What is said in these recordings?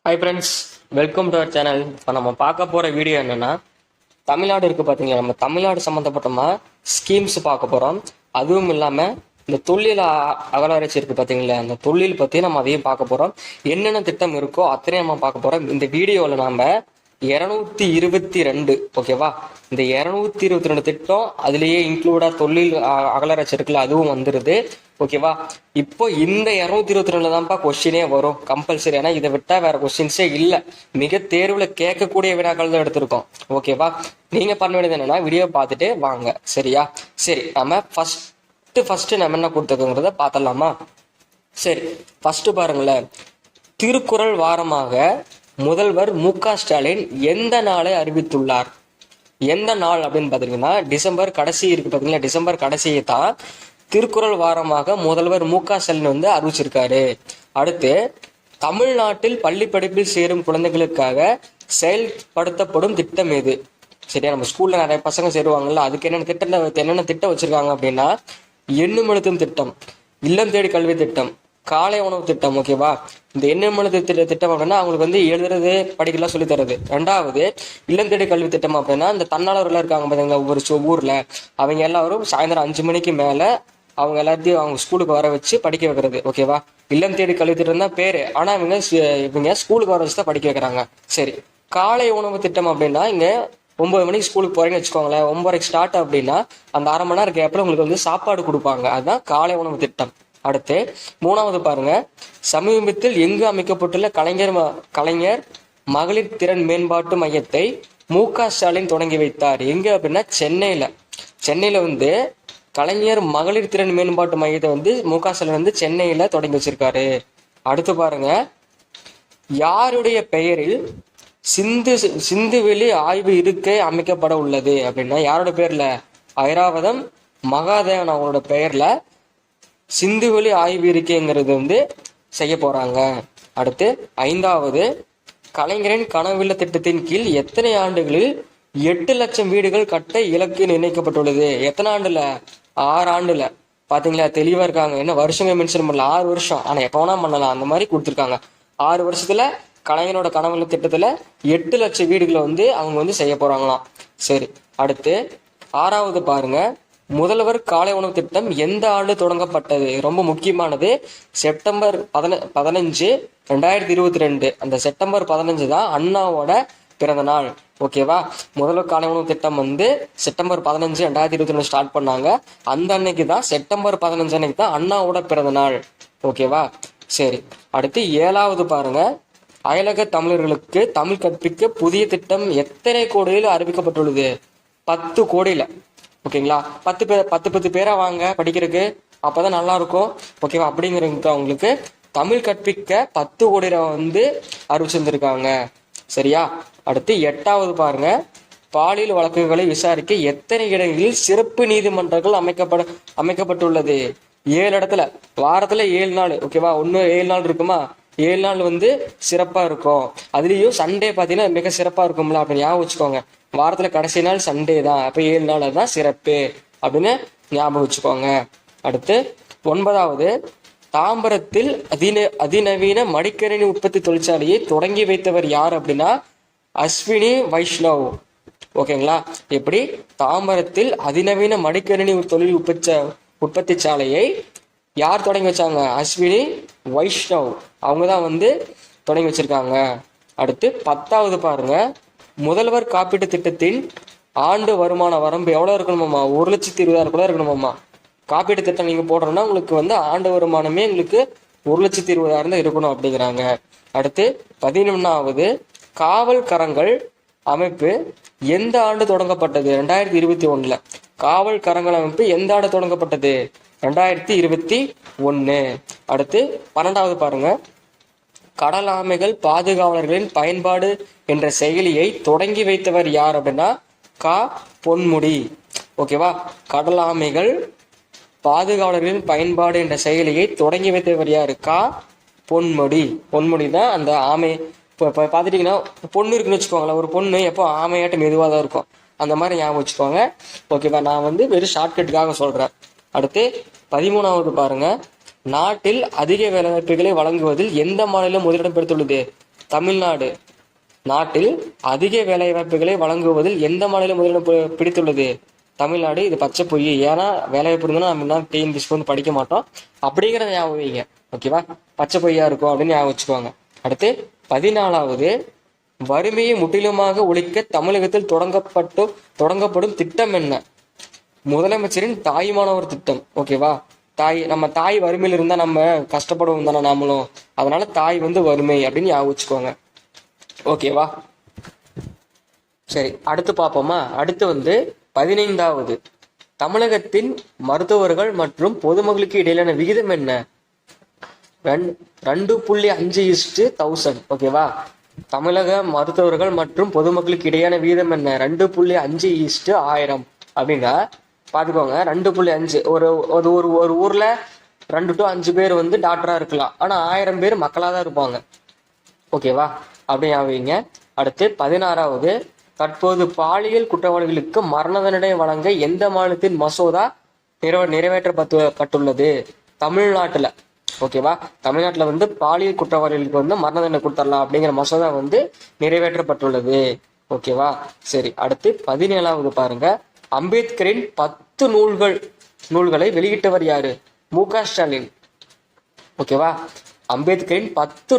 Hi friends, welcome to our channel. இப்போ நம்ம பார்க்க போகிற வீடியோ என்னென்னா, தமிழ்நாடு இருக்குது பார்த்தீங்களா, நம்ம தமிழ்நாடு சம்மந்தப்பட்டமா ஸ்கீம்ஸ் பார்க்க போகிறோம். அதுவும் இல்லாமல் இந்த தொழில் அகராராய்ச்சி இருக்குது பார்த்தீங்களா, அந்த தொழில் பற்றி நம்ம அதையும் பார்க்க போகிறோம். என்னென்ன திட்டம் இருக்கோ அத்தனையும் நம்ம பார்க்க போகிறோம். இந்த வீடியோவில் நாம் 222, ஓகேவா, இந்த 222 திட்டம் அதுலேயே இன்க்ளூடா தொழில் அகலராய்ச்சி இருக்குல்ல, அதுவும் வந்துடுது, ஓகேவா. இப்போ இந்த 222 தான்ப்பா கொஸ்டினே வரும் கம்பல்சரி. ஏன்னா இதை விட்டா வேற கொஸ்டின்ஸே இல்லை. மிக தேர்வுல கேட்கக்கூடிய வினாக்கள் தான் எடுத்திருக்கோம், ஓகேவா. நீங்க பண்ண வேண்டியது என்னன்னா வீடியோ பார்த்துட்டு வாங்க, சரியா. சரி, நம்ம ஃபர்ஸ்ட் நம்ம என்ன கொடுத்துருக்கோங்கிறத பார்த்தலாமா. சரி, ஃபர்ஸ்ட் பாருங்களேன். திருக்குறள் வாரமாக முதல்வர் மு.க. ஸ்டாலின் எந்த நாளை அறிவித்துள்ளார்? எந்த நாள் அப்படின்னு பாத்தீங்கன்னா டிசம்பர் கடைசி இருக்கு பாத்தீங்களா, டிசம்பர் கடைசியை தான் திருக்குறள் வாரமாக முதல்வர் மு.க. ஸ்டாலின் வந்து அறிவிச்சிருக்காரு. அடுத்து, தமிழ்நாட்டில் பள்ளி படிப்பில் சேரும் குழந்தைகளுக்காக செயல்படுத்தப்படும் திட்டம் எது? சரியா, நம்ம ஸ்கூல்ல நிறைய பசங்க சேருவாங்கல்ல, அதுக்கு என்னென்ன திட்டம் வச்சிருக்காங்க அப்படின்னா, எண்ணும் எழுத்தும் திட்டம், இல்லம் தேடி கல்வி திட்டம், காலை உணவு திட்டம், ஓகேவா. இந்த எண்ணெய் திட்டம் அப்படின்னா அவங்களுக்கு வந்து எழுதுறது படிக்கலாம் சொல்லி தருது. ரெண்டாவது, இல்லம் தேடி கல்வி திட்டம் அப்படின்னா இந்த தன்னாளர்கள் இருக்காங்க பார்த்தீங்களா ஒவ்வொரு ஊர்ல, அவங்க எல்லாரும் சாயந்தரம் 5 மணிக்கு மேல அவங்க எல்லாத்தையும் அவங்க ஸ்கூலுக்கு வர வச்சு படிக்க வைக்கிறது, ஓகேவா. இல்லம் தேடி கல்வி திட்டம் தான் பேரு, ஆனா இவங்க ஸ்கூலுக்கு வர வச்சு தான் படிக்க வைக்கிறாங்க. சரி, காலை உணவு திட்டம் அப்படின்னா இங்க 9 மணிக்கு ஸ்கூலுக்கு போறீங்கன்னு வச்சுக்கோங்களேன், 9:30 ஸ்டார்ட் அப்படின்னா அந்த அரை மணி நேரம் கேப்ல உங்களுக்கு வந்து சாப்பாடு கொடுப்பாங்க, அதுதான் காலை உணவு திட்டம். அடுத்து, மூணாவது பாருங்க. சமீபத்தில் எங்கு அமைக்கப்பட்டுள்ள கலைஞர் மகளிர் திறன் மேம்பாட்டு மையத்தை மு.க. ஸ்டாலின் தொடங்கி வைத்தார்? எங்க அப்படின்னா சென்னையில வந்து கலைஞர் மகளிர் திறன் மேம்பாட்டு மையத்தை வந்து மு.க. ஸ்டாலின் வந்து சென்னையில தொடங்கி வச்சிருக்காரு. அடுத்து பாருங்க. யாருடைய பெயரில் சிந்துவெளி ஆய்வு இருக்கை அமைக்கப்பட உள்ளது அப்படின்னா யாரோட பேர்ல? ஐராவதம் மகாதேவன் அவங்களோட பெயர்ல சிந்துவெளி ஆய்வு இருக்கைங்கிறது வந்து செய்ய போறாங்க. அடுத்து, ஐந்தாவது, கலைஞரின் கனவில்ல திட்டத்தின் கீழ் எத்தனை ஆண்டுகளில் 8 லட்சம் வீடுகள் கட்ட இலக்கு நிர்ணயிக்கப்பட்டுள்ளது? எத்தனை ஆண்டுல? 6 ஆண்டுல. பாத்தீங்களா, தெளிவா இருக்காங்க. என்ன வருஷங்க மென்ஷன் பண்ணல, 6 வருஷம், ஆனா எப்ப வேணா பண்ணலாம், அந்த மாதிரி கொடுத்துருக்காங்க. 6 வருஷத்துல கலைஞரோட கனவுல திட்டத்துல 8 லட்சம் வீடுகளை வந்து அவங்க வந்து செய்ய போறாங்களாம். சரி, அடுத்து, ஆறாவது பாருங்க. முதல்வர் காலை உணவு திட்டம் எந்த ஆண்டு தொடங்கப்பட்டது? ரொம்ப முக்கியமானது. செப்டம்பர் 15, 2022. அந்த செப்டம்பர் 15 தான் அண்ணாவோட பிறந்த நாள், ஓகேவா. முதல்வர் காலை உணவு திட்டம் வந்து செப்டம்பர் 15, 2022 ஸ்டார்ட் பண்ணாங்க. அந்த அன்னைக்கு தான், செப்டம்பர் 15 அன்னைக்கு தான் அண்ணாவோட பிறந்த நாள், ஓகேவா. சரி, அடுத்து ஏழாவது பாருங்க. அயலக தமிழர்களுக்கு தமிழ் கற்பிக்க புதிய திட்டம் எத்தனை கோடியில் அறிவிக்கப்பட்டுள்ளது? 10 கோடியில, ஓகேங்களா. 10 பேரா வாங்க படிக்கிறதுக்கு, அப்பதான் நல்லா இருக்கும், ஓகேவா. அப்படிங்கிறவங்க அவங்களுக்கு தமிழ் கற்பிக்க 10 கோடி ரூபாய் வந்து அறிவிச்சிருந்திருக்காங்க, சரியா. அடுத்து எட்டாவது பாருங்க. பாலியல் வழக்குகளை விசாரிக்க எத்தனை இடங்களில் சிறப்பு நீதிமன்றங்கள் அமைக்கப்பட்டுள்ளது? 7 இடத்துல. வாரத்துல 7 நாள், ஓகேவா. 7 நாள் இருக்குமா, 7 நாள் வந்து சிறப்பா இருக்கும். அதுலயும் சண்டே பாத்தீங்கன்னா மிக சிறப்பா இருக்கும்ல, அப்படி ஞாபகம் வச்சுக்கோங்க. வாரத்துல கடைசி நாள் சண்டே தான், அப்ப 7 நாள் தான் சிறப்பு அப்படின்னு ஞாபகம் வச்சுக்கோங்க. அடுத்து, 9வது, தாம்பரத்தில் அதிநவீன மடிக்கணினி உற்பத்தி தொழிற்சாலையை தொடங்கி வைத்தவர் யார் அப்படின்னா அஸ்வினி வைஷ்ணவ், ஓகேங்களா. எப்படி? தாம்பரத்தில் அதிநவீன மடிக்கணினி தொழில் உற்பத்தி சாலையை யார் தொடங்கி வச்சாங்க? அஸ்வினி வைஷ்ணவ், அவங்க தான் வந்து தொடங்கி வச்சிருக்காங்க. அடுத்து 10வது பாருங்க. முதல்வர் காப்பீட்டு திட்டத்தின் ஆண்டு வருமான வரம்பு எவ்வளவு இருக்கணுமாமா? 1,20,000 இருக்கணுமாமா. காப்பீட்டு திட்டம் நீங்க போடுறோம்னா உங்களுக்கு வந்து ஆண்டு வருமானமே உங்களுக்கு 1,20,000 தான் இருக்கணும் அப்படிங்கிறாங்க. அடுத்து 11வது, காவல் கரங்கள் அமைப்பு எந்த ஆண்டு தொடங்கப்பட்டது? 2021. காவல் கரங்கள் அமைப்பு எந்த ஆண்டு தொடங்கப்பட்டது? 2021. அடுத்து 12வது பாருங்க. கடல் ஆமைகள் பாதுகாவலர்களின் பயன்பாடு என்ற செயலியை தொடங்கி வைத்தவர் யார் அப்படின்னா பொன்முடி, ஓகேவா. கடல் ஆமைகள் பாதுகாவலர்களின் பயன்பாடு என்ற செயலியை தொடங்கி வைத்தவர் யாரு? பொன்முடி தான் அந்த ஆமை. இப்போ பார்த்துட்டீங்கன்னா பொண்ணு இருக்குன்னு வச்சுக்கோங்களேன், ஒரு பொண்ணு எப்போ ஆமையாட்ட மெதுவாக தான் இருக்கும், அந்த மாதிரி ஞாபகம் வச்சுக்கோங்க, ஓகேவா. நான் வந்து வெறும் ஷார்ட்கட்டுக்காக சொல்றேன். அடுத்து 13வது பாருங்க. நாட்டில் அதிக வேலைவாய்ப்புகளை வழங்குவதில் எந்த மாநிலம் முதலிடம் பெற்றுள்ளது? தமிழ்நாடு நாட்டில் அதிக வேலை வாய்ப்புகளை வழங்குவதில் எந்த மாநிலம் முதலிடம் பிடித்துள்ளது? தமிழ்நாடு. இது பச்சை பொய். ஏன்னா வேலை வாய்ப்பு இருந்தாலும் நம்ம இன்னும் டிஎன்பிஎஸ்சி வந்து படிக்க மாட்டோம் அப்படிங்கிறத ஞாபகம் வைங்க. ஓகேவா? பச்சை பொய்யா இருக்கும் அப்படின்னு ஞாபகம் வச்சுக்கோங்க. அடுத்து 14வது, வறுமையை முற்றிலுமாக ஒழிக்க தமிழகத்தில் தொடங்கப்படும் திட்டம் என்ன? முதலமைச்சரின் தாய்மானவர் திட்டம். ஓகேவா? நம்ம தாய் வறுமையில் இருந்தா நம்ம கஷ்டப்படுவோம் தானே நாமளும், அதனால தாய் வந்து வறுமை அப்படின்னு ஞாபகம் வச்சுக்கோங்க. ஓகேவா? சரி, அடுத்து பார்ப்போமா? அடுத்து வந்து 15வது, தமிழகத்தின் மருத்துவர்கள் மற்றும் பொதுமக்களுக்கு இடையிலான விகிதம் என்ன? 2.5:1000. ஓகேவா? தமிழக மருத்துவர்கள் மற்றும் பொதுமக்களுக்கு இடையான வீதம் என்ன? 2.5:1000 அப்படின்னா பாத்துக்கோங்க. 2.5 ஒரு ஊர்ல 2 to 5 பேர் வந்து டாக்டரா இருக்கலாம், ஆனா 1000 பேர் மக்களா தான் இருப்பாங்க. ஓகேவா? அப்படி ஆவீங்க. அடுத்து 16வது, தற்போது பாலியல் குற்றவாளிகளுக்கு மரண தண்டனை வழங்க எந்த மாநிலத்தின் மசோதா நிறைவேற்றப்பட்டுள்ளது? தமிழ்நாட்டுல. ஓகேவா? தமிழ்நாட்டுல வந்து பாலியல் குற்றவாளிகளுக்கு வந்து மரண தண்டனை கொடுத்துடலாம் அப்படிங்கிற மசோதா வந்து நிறைவேற்றப்பட்டுள்ளது. ஓகேவா? சரி, அடுத்து 17வது பாருங்க. அம்பேத்கரின் 10 நூல்களை வெளியிட்டவர் யாரு? மு.க. ஸ்டாலின். ஓகேவா? அம்பேத்கரின் 10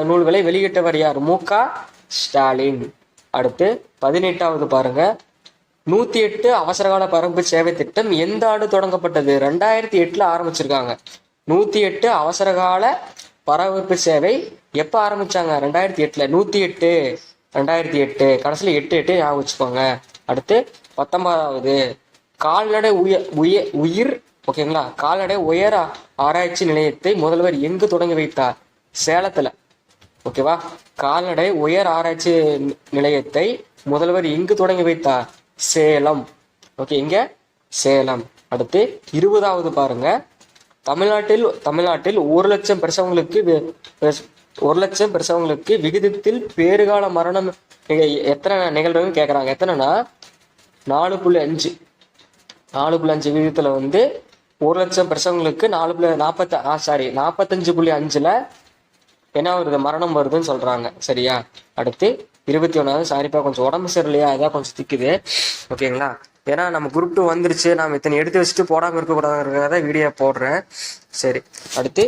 நூல்களை வெளியிட்டவர் யார்? மு.க. ஸ்டாலின். அடுத்து 18வது பாருங்க. 108 அவசரகால பரப்பு சேவை திட்டம் எந்த ஆண்டு தொடங்கப்பட்டது? 2008 ஆரம்பிச்சிருக்காங்க. 108 அவசரகால பராமரிப்பு சேவை எப்ப ஆரம்பிச்சாங்க? 2008. 108 2008, கடைசியில 8 ஞாபகம் வச்சுக்கோங்க. அடுத்து 19வது, கால்நடை உயிர் ஓகேங்களா, கால்நடை உயர் ஆராய்ச்சி நிலையத்தை முதல்வர் எங்கு தொடங்கி வைத்தார்? சேலத்துல. ஓகேவா? கால்நடை உயர் ஆராய்ச்சி நிலையத்தை முதல்வர் எங்கு தொடங்கி வைத்தார்? சேலம். ஓகே, இங்க சேலம். அடுத்து 20வது பாருங்க. தமிழ்நாட்டில் 1,00,000 பிரசவங்களுக்கு விகிதத்தில் பேறுகால மரணம் எத்தனை நிகழ்வுன்னு கேட்குறாங்க. எத்தனைனா 4.5 விகிதத்தில் வந்து 1,00,000 பிரசவங்களுக்கு 45.5ல் என்ன வருது? மரணம் வருதுன்னு சொல்றாங்க. சரியா? அடுத்து 21வது, சாரிப்பா கொஞ்சம் உடம்பு சரியில்லையா, அதான் கொஞ்சம் திக்குது. ஓகேங்களா? ஏன்னா நம்ம குரூப் 2 வந்துருச்சு, நாம் இத்தனை எடுத்து வச்சுட்டு போடாமல் இருக்கக்கூடாதுங்கிறத வீடியோ போடுறேன். சரி, அடுத்து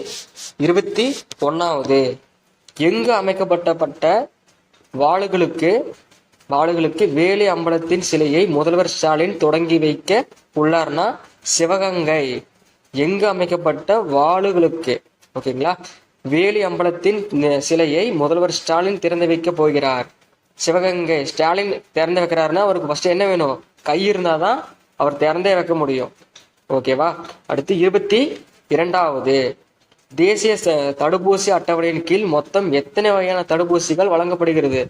21வது, எங்கு அமைக்கப்பட்ட வாளுகளுக்கு வேலி அம்பலத்தின் சிலையை முதல்வர் ஸ்டாலின் தொடங்கி வைக்க உள்ளார்னா? சிவகங்கை. எங்கு அமைக்கப்பட்ட வாளுகளுக்கு ஓகேங்களா வேலி அம்பலத்தின் சிலையை முதல்வர் ஸ்டாலின் திறந்து வைக்க போகிறார்? சிவகங்கை. ஸ்டாலின் திறந்து வைக்கிறாருன்னா அவருக்கு ஃபர்ஸ்ட் என்ன வேணும்? கை இருந்தாதான் அவர் திறந்தே வைக்க முடியும். ஓகேவா? அடுத்து 22வது, தேசிய தடுப்பூசி அட்டவணையின் கீழ் மொத்தம் எத்தனை வகையான தடுப்பூசிகள் வழங்கப்படுகிறது?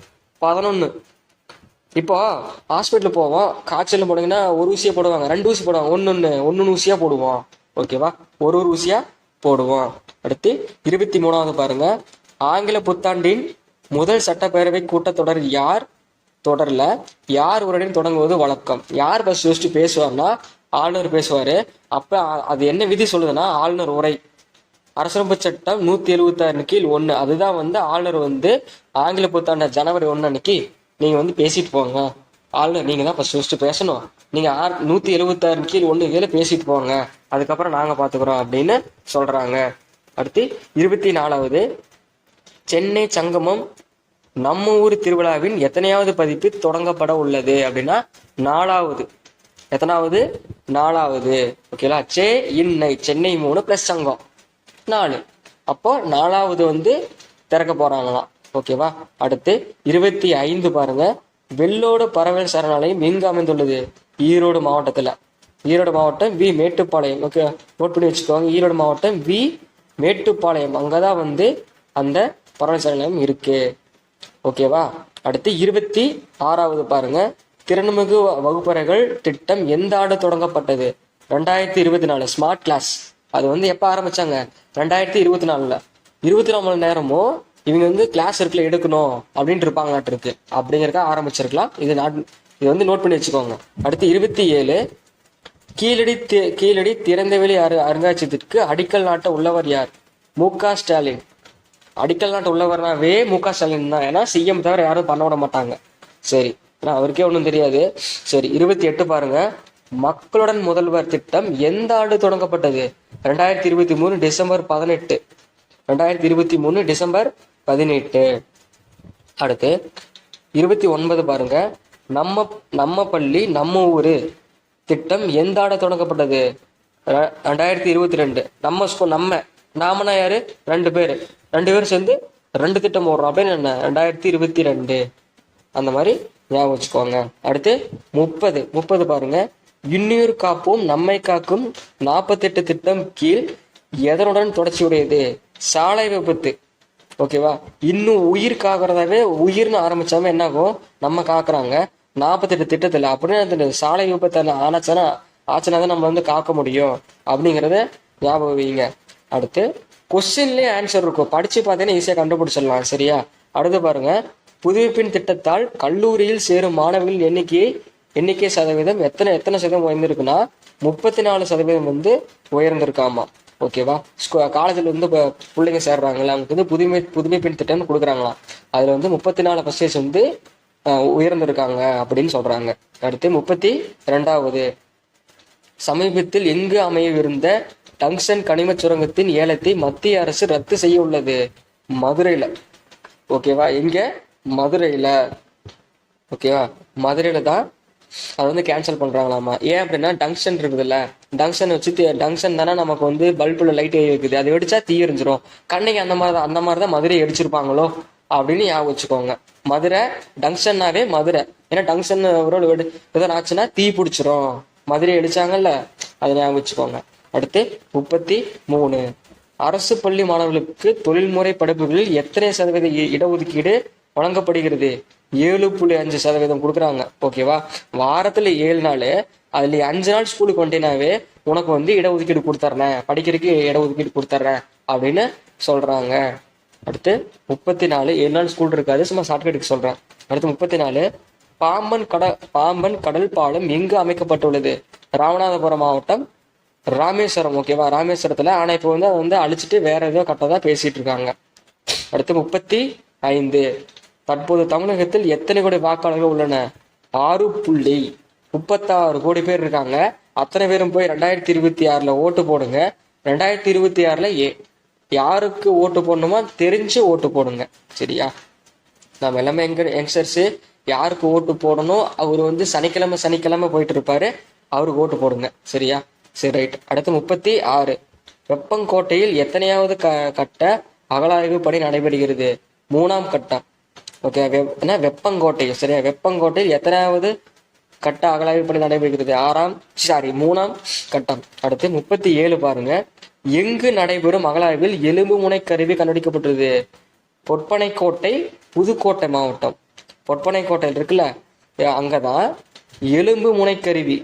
11. இப்போ ஹாஸ்பிட்டல் போவோம், காய்ச்சல் போடுங்கன்னா ஒரு ஊசியா போடுவாங்க, 2 ஊசி போடுவாங்க, ஒன்னு ஊசியா போடுவோம். ஓகேவா? ஒரு ஊசியா போடுவோம். அடுத்து 23வது பாருங்க. ஆங்கில புத்தாண்டின் முதல் சட்டப்பேரவை கூட்டத்தொடர் தொடர்ல யார் உரையுடன் தொடங்குவது வழக்கம்? யார் ஃபர்ஸ்ட் யோசிச்சு பேசுவார்னா ஆளுநர் பேசுவாரு. அப்ப அது என்ன விதி சொல்லுதுன்னா ஆளுநர் உரை. அரசியலமைப்பு சட்டம் 176 கீழ் 1, அதுதான் வந்து ஆளுநர் வந்து ஆங்கில புத்தாண்டு ஜனவரி 1 அன்னைக்கு நீங்க வந்து பேசிட்டு போங்க, ஆளுநர் நீங்க தான் ஃபர்ஸ்ட் யோசிச்சு பேசணும், நீங்க 176 கீழ் 1 பேசிட்டு போங்க, அதுக்கப்புறம் நாங்க பாத்துக்கிறோம் அப்படின்னு சொல்றாங்க. அடுத்து 24வது, சென்னை சங்கமம் நம்ம ஊர் திருவிழாவின் எத்தனையாவது பதிப்பு தொடங்கப்பட உள்ளது அப்படின்னா 4வது. எத்தனாவது? 4வது. ஓகேலா? சென்னை 3 + சங்கம் 4, அப்போ 4வது வந்து திறக்க போறாங்களாம். ஓகேவா? அடுத்து 25 பாருங்க. வெள்ளோடு பறவைகள் சரணாலயம் எங்கு அமைந்துள்ளது? ஈரோடு மாவட்டத்துல. ஈரோடு மாவட்டம் வி மேட்டுப்பாளையம். ஓகே, நோட் பண்ணி வச்சுக்கோங்க. ஈரோடு மாவட்டம் வி மேட்டுப்பாளையம், அங்கதான் வந்து அந்த பறவை சரணாலயம் இருக்கு. ஓகேவா? அடுத்து 26வது பாருங்க. திறன்மிகு வகுப்பறைகள் திட்டம் எந்த ஆண்டு தொடங்கப்பட்டது? 2024. ஸ்மார்ட் கிளாஸ் அது வந்து எப்ப ஆரம்பிச்சாங்க? 2024. 24 மணி நேரமும் இவங்க வந்து கிளாஸ் இருக்குல்ல எடுக்கணும் அப்படின்ட்டு இருப்பாங்களாட்டு இருக்கு, அப்படிங்கிறக்க ஆரம்பிச்சிருக்கலாம். இது வந்து நோட் பண்ணி வச்சுக்கோங்க. அடுத்து 27, கீழடி திறந்தவெளி அருங்காட்சியகத்திற்கு அடிக்கல் நாட்ட உள்ளவர் யார்? மு.க. ஸ்டாலின். அடிக்கல் நாட்டு உள்ளவர்னாவே மு.க. ஸ்டாலின் தான். ஏன்னா சிஎம் தவிர யாரும் பண்ண விட மாட்டாங்க. சரி, ஏன்னா அவருக்கே ஒன்றும் தெரியாது. சரி, 28 பாருங்க. மக்களுடன் முதல்வர் திட்டம் எந்த ஆண்டு தொடங்கப்பட்டது? 2023 டிசம்பர் 18. 2023 டிசம்பர் 18. அடுத்து 29 பாருங்க. நம்ம நம்ம பள்ளி நம்ம ஊரு திட்டம் எந்த ஆண்டு தொடங்கப்பட்டது? 2022. நம்ம ஸ்கூல் நாமனா யாரு? 2 பேர் சேர்ந்து 2 திட்டம் போடுறோம் அப்படின்னு என்ன? 2022 அந்த மாதிரி ஞாபகம் வச்சுக்கோங்க. அடுத்து 30 பாருங்க. இன்னுயிர் காப்போம் நம்மை காக்கும் 48 திட்டம் கீழ் எதனுடன் தொடர்ச்சியுடையது? சாலை விபத்து. ஓகேவா? இன்னும் உயிர் காக்கிறதாவே உயிர்னு ஆரம்பிச்சாம என்ன ஆகும்? நம்ம காக்குறாங்க 48 திட்டத்துல. அப்படின்னு சாலை விபத்து ஆச்சுன்னா தான் நம்ம வந்து காக்க முடியும் அப்படிங்கிறத ஞாபகம் வைங்க. அடுத்து கொஸ்டின்லேயே ஆன்சர் இருக்கும், படிச்சு பார்த்தீங்கன்னா ஈஸியாக கண்டுபிடிச்சிடலாம். சரியா? அடுத்து பாருங்க. புதுப்பின் திட்டத்தால் கல்லூரியில் சேரும் மாணவர்கள் எண்ணிக்கை சதவீதம் எத்தனை சதவீதம் உயர்ந்திருக்குன்னா 34% வந்து உயர்ந்திருக்காமா. ஓகேவா? காலேஜில் வந்து இப்போ பிள்ளைங்க சேர்றாங்களா, அவங்களுக்கு வந்து புதுமைப்பின் திட்டம்னு கொடுக்குறாங்களாம். அதில் வந்து 34% வந்து உயர்ந்திருக்காங்க அப்படின்னு சொல்றாங்க. அடுத்து 32வது. சமீபத்தில் எங்கு அமையவிருந்த டங்ஸ்டன் கனிம சுரங்கத்தின் ஏலத்தை மத்திய அரசு ரத்து செய்ய உள்ளது? மதுரையில. ஓகேவா? எங்க? மதுரையில. ஓகேவா? மதுரையில தான் அதை வந்து கேன்சல் பண்றாங்களாமா. ஏன் அப்படின்னா டங்ஸ்டன் இருக்குதுல்ல, டங்ஸ்டன் தானே நமக்கு வந்து பல்புல லைட் இருக்குது, அதை வெடிச்சா தீ எரிஞ்சிரும். கண்ணைக்கு அந்த மாதிரிதான் மதுரையை எரிச்சிருப்பாங்களோ அப்படின்னு ஞாபகம் வச்சுக்கோங்க. மதுரை டங்ஸ்டன்னாவே மதுரை. ஏன்னா டங்ஸ்டன் எதாவது ஆச்சுன்னா தீ பிடிச்சிரும். மதுரை அடிச்சாங்கல்ல, அதை ஞாபகம் வச்சுக்கோங்க. அடுத்து 33. அரசு பள்ளி மாணவர்களுக்கு தொழில்முறை படிப்புகளில் எத்தனை சதவீத இடஒதுக்கீடு வழங்கப்படுகிறது? 7.5% கொடுக்குறாங்க. ஓகேவா? வாரத்துல 7 நாள், அதுல 5 நாள் ஸ்கூலுக்கு வந்துட்டேனாவே உனக்கு வந்து இடஒதுக்கீடு கொடுத்துட்றேன், படிக்கிறதுக்கு இடஒதுக்கீடு கொடுத்துட்றேன் அப்படின்னு சொல்றாங்க. அடுத்து 34. 7 நாள் ஸ்கூல் இருக்காது, சும்மா ஷார்ட்கட்டுக்கு சொல்றேன். அடுத்து 34. பாம்பன் கடல் பாலம் எங்கு அமைக்கப்பட்டுள்ளது? ராமநாதபுரம் மாவட்டம் ராமேஸ்வரம். ஓகேவா? ராமேஸ்வரத்துல. ஆனா இப்போ வந்து அதை வந்து அழிச்சிட்டு வேற ஏதோ கட்டதா பேசிட்டு இருக்காங்க. அடுத்து 35. தற்போது தமிழகத்தில் எத்தனை கோடி வாக்காளர்கள் உள்ளன? 6.36 கோடி பேர் இருக்காங்க. அத்தனை பேரும் போய் 2026 ஓட்டு போடுங்க. 2026 யாருக்கு ஓட்டு போடணுமா தெரிஞ்சு ஓட்டு போடுங்க. சரியா? நம்ம எல்லாமே யங்ஸ்டர்ஸ் யாருக்கு ஓட்டு போடணும், அவர் வந்து சனிக்கிழமை போயிட்டு இருப்பாரு, அவருக்கு ஓட்டு போடுங்க. சரியா? சரி, ரைட். அடுத்து 36. வெப்பங்கோட்டையில் எத்தனையாவது கட்ட அகழாய்வு பணி நடைபெறுகிறது? 3ஆம் கட்டம். ஓகே, வெப்பங்கோட்டை. சரியா? வெப்பங்கோட்டையில் எத்தனையாவது கட்ட அகழாய்வு பணி நடைபெறுகிறது? 3ஆம் கட்டம். அடுத்து 37 பாருங்க. எங்கு நடைபெறும் அகழாய்வில் எலும்பு முனை கருவி கண்டுபிடிக்கப்பட்டது? பொற்பனைக்கோட்டை புதுக்கோட்டை மாவட்டம். பொற்பனைக்கோட்டையில் இருக்குல்ல, அங்கதான் எலும்பு முனைக்கருவி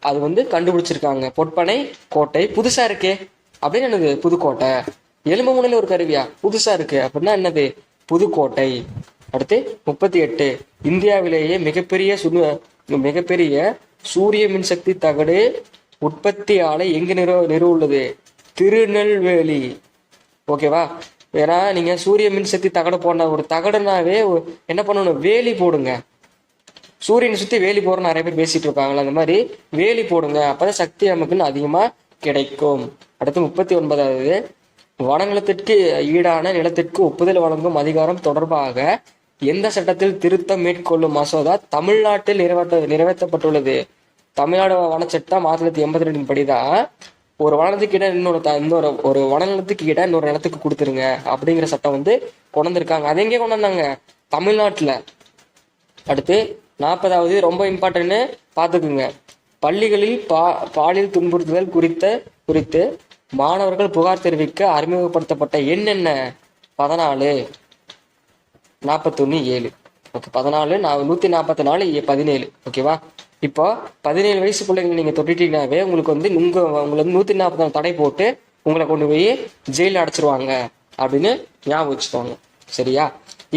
அது வந்து கண்டுபிடிச்சிருக்காங்க. பொற்பனை கோட்டை புதுசா இருக்கே அப்படின்னு என்னது? புதுக்கோட்டை. எலும்பு முனையில ஒரு கருவியா? புதுசா இருக்கு அப்படின்னா என்னது? புதுக்கோட்டை. அடுத்து 38. இந்தியாவிலேயே மிகப்பெரிய சூரிய மின்சக்தி தகடு உற்பத்தி ஆலை எங்கு நிறுவுள்ளது? திருநெல்வேலி. ஓகேவா? ஏன்னா நீங்க சூரிய மின்சக்தி தகடு போன ஒரு தகடுனாவே என்ன பண்ணணும்? வேலி போடுங்க. சூரியனை சுத்தி வேலி போடுற நிறைய பேர் பேசிட்டு இருப்பாங்களா, அந்த மாதிரி வேலி போடுங்க. அப்பதான் சக்தி நமக்குன்னு அதிகமா கிடைக்கும். அடுத்து 39வது. வனநிலத்திற்கு ஈடான நிலத்திற்கு ஒப்புதல் வழங்கும் அதிகாரம் தொடர்பாக எந்த சட்டத்தில் திருத்தம் மேற்கொள்ளும் மசோதா தமிழ்நாட்டில் நிறைவேற்றப்பட்டுள்ளது? தமிழ்நாடு வனச்சட்டம் 1982 படிதான் ஒரு வனத்துக்கு இடம் இன்னொரு வனநிலத்துக்கு இடம் இன்னொரு நிலத்துக்கு கொடுத்துருங்க அப்படிங்கிற சட்டம் வந்து கொண்டு வந்திருக்காங்க. அது எங்கே கொண்டு வந்தாங்க? தமிழ்நாட்டுல. அடுத்து 40வது. ரொம்ப இம்பார்ட்டன்ட்னு பார்த்துக்குங்க. பள்ளிகளில் பாலியல் துன்புறுத்துதல் குறித்து மாணவர்கள் புகார் தெரிவிக்க அறிமுகப்படுத்தப்பட்ட எண் என்ன? 14 41 7. ஓகே, 14 144 17. ஓகேவா? இப்போ 17 வயசு பிள்ளைங்க நீங்க தொட்டிட்டீங்கன்னாவே உங்களுக்கு வந்து உங்களை 144 தடை போட்டு உங்களை கொண்டு போய் ஜெயில அடைச்சிருவாங்க அப்படின்னு ஞாபகம் வச்சுக்கோங்க. சரியா?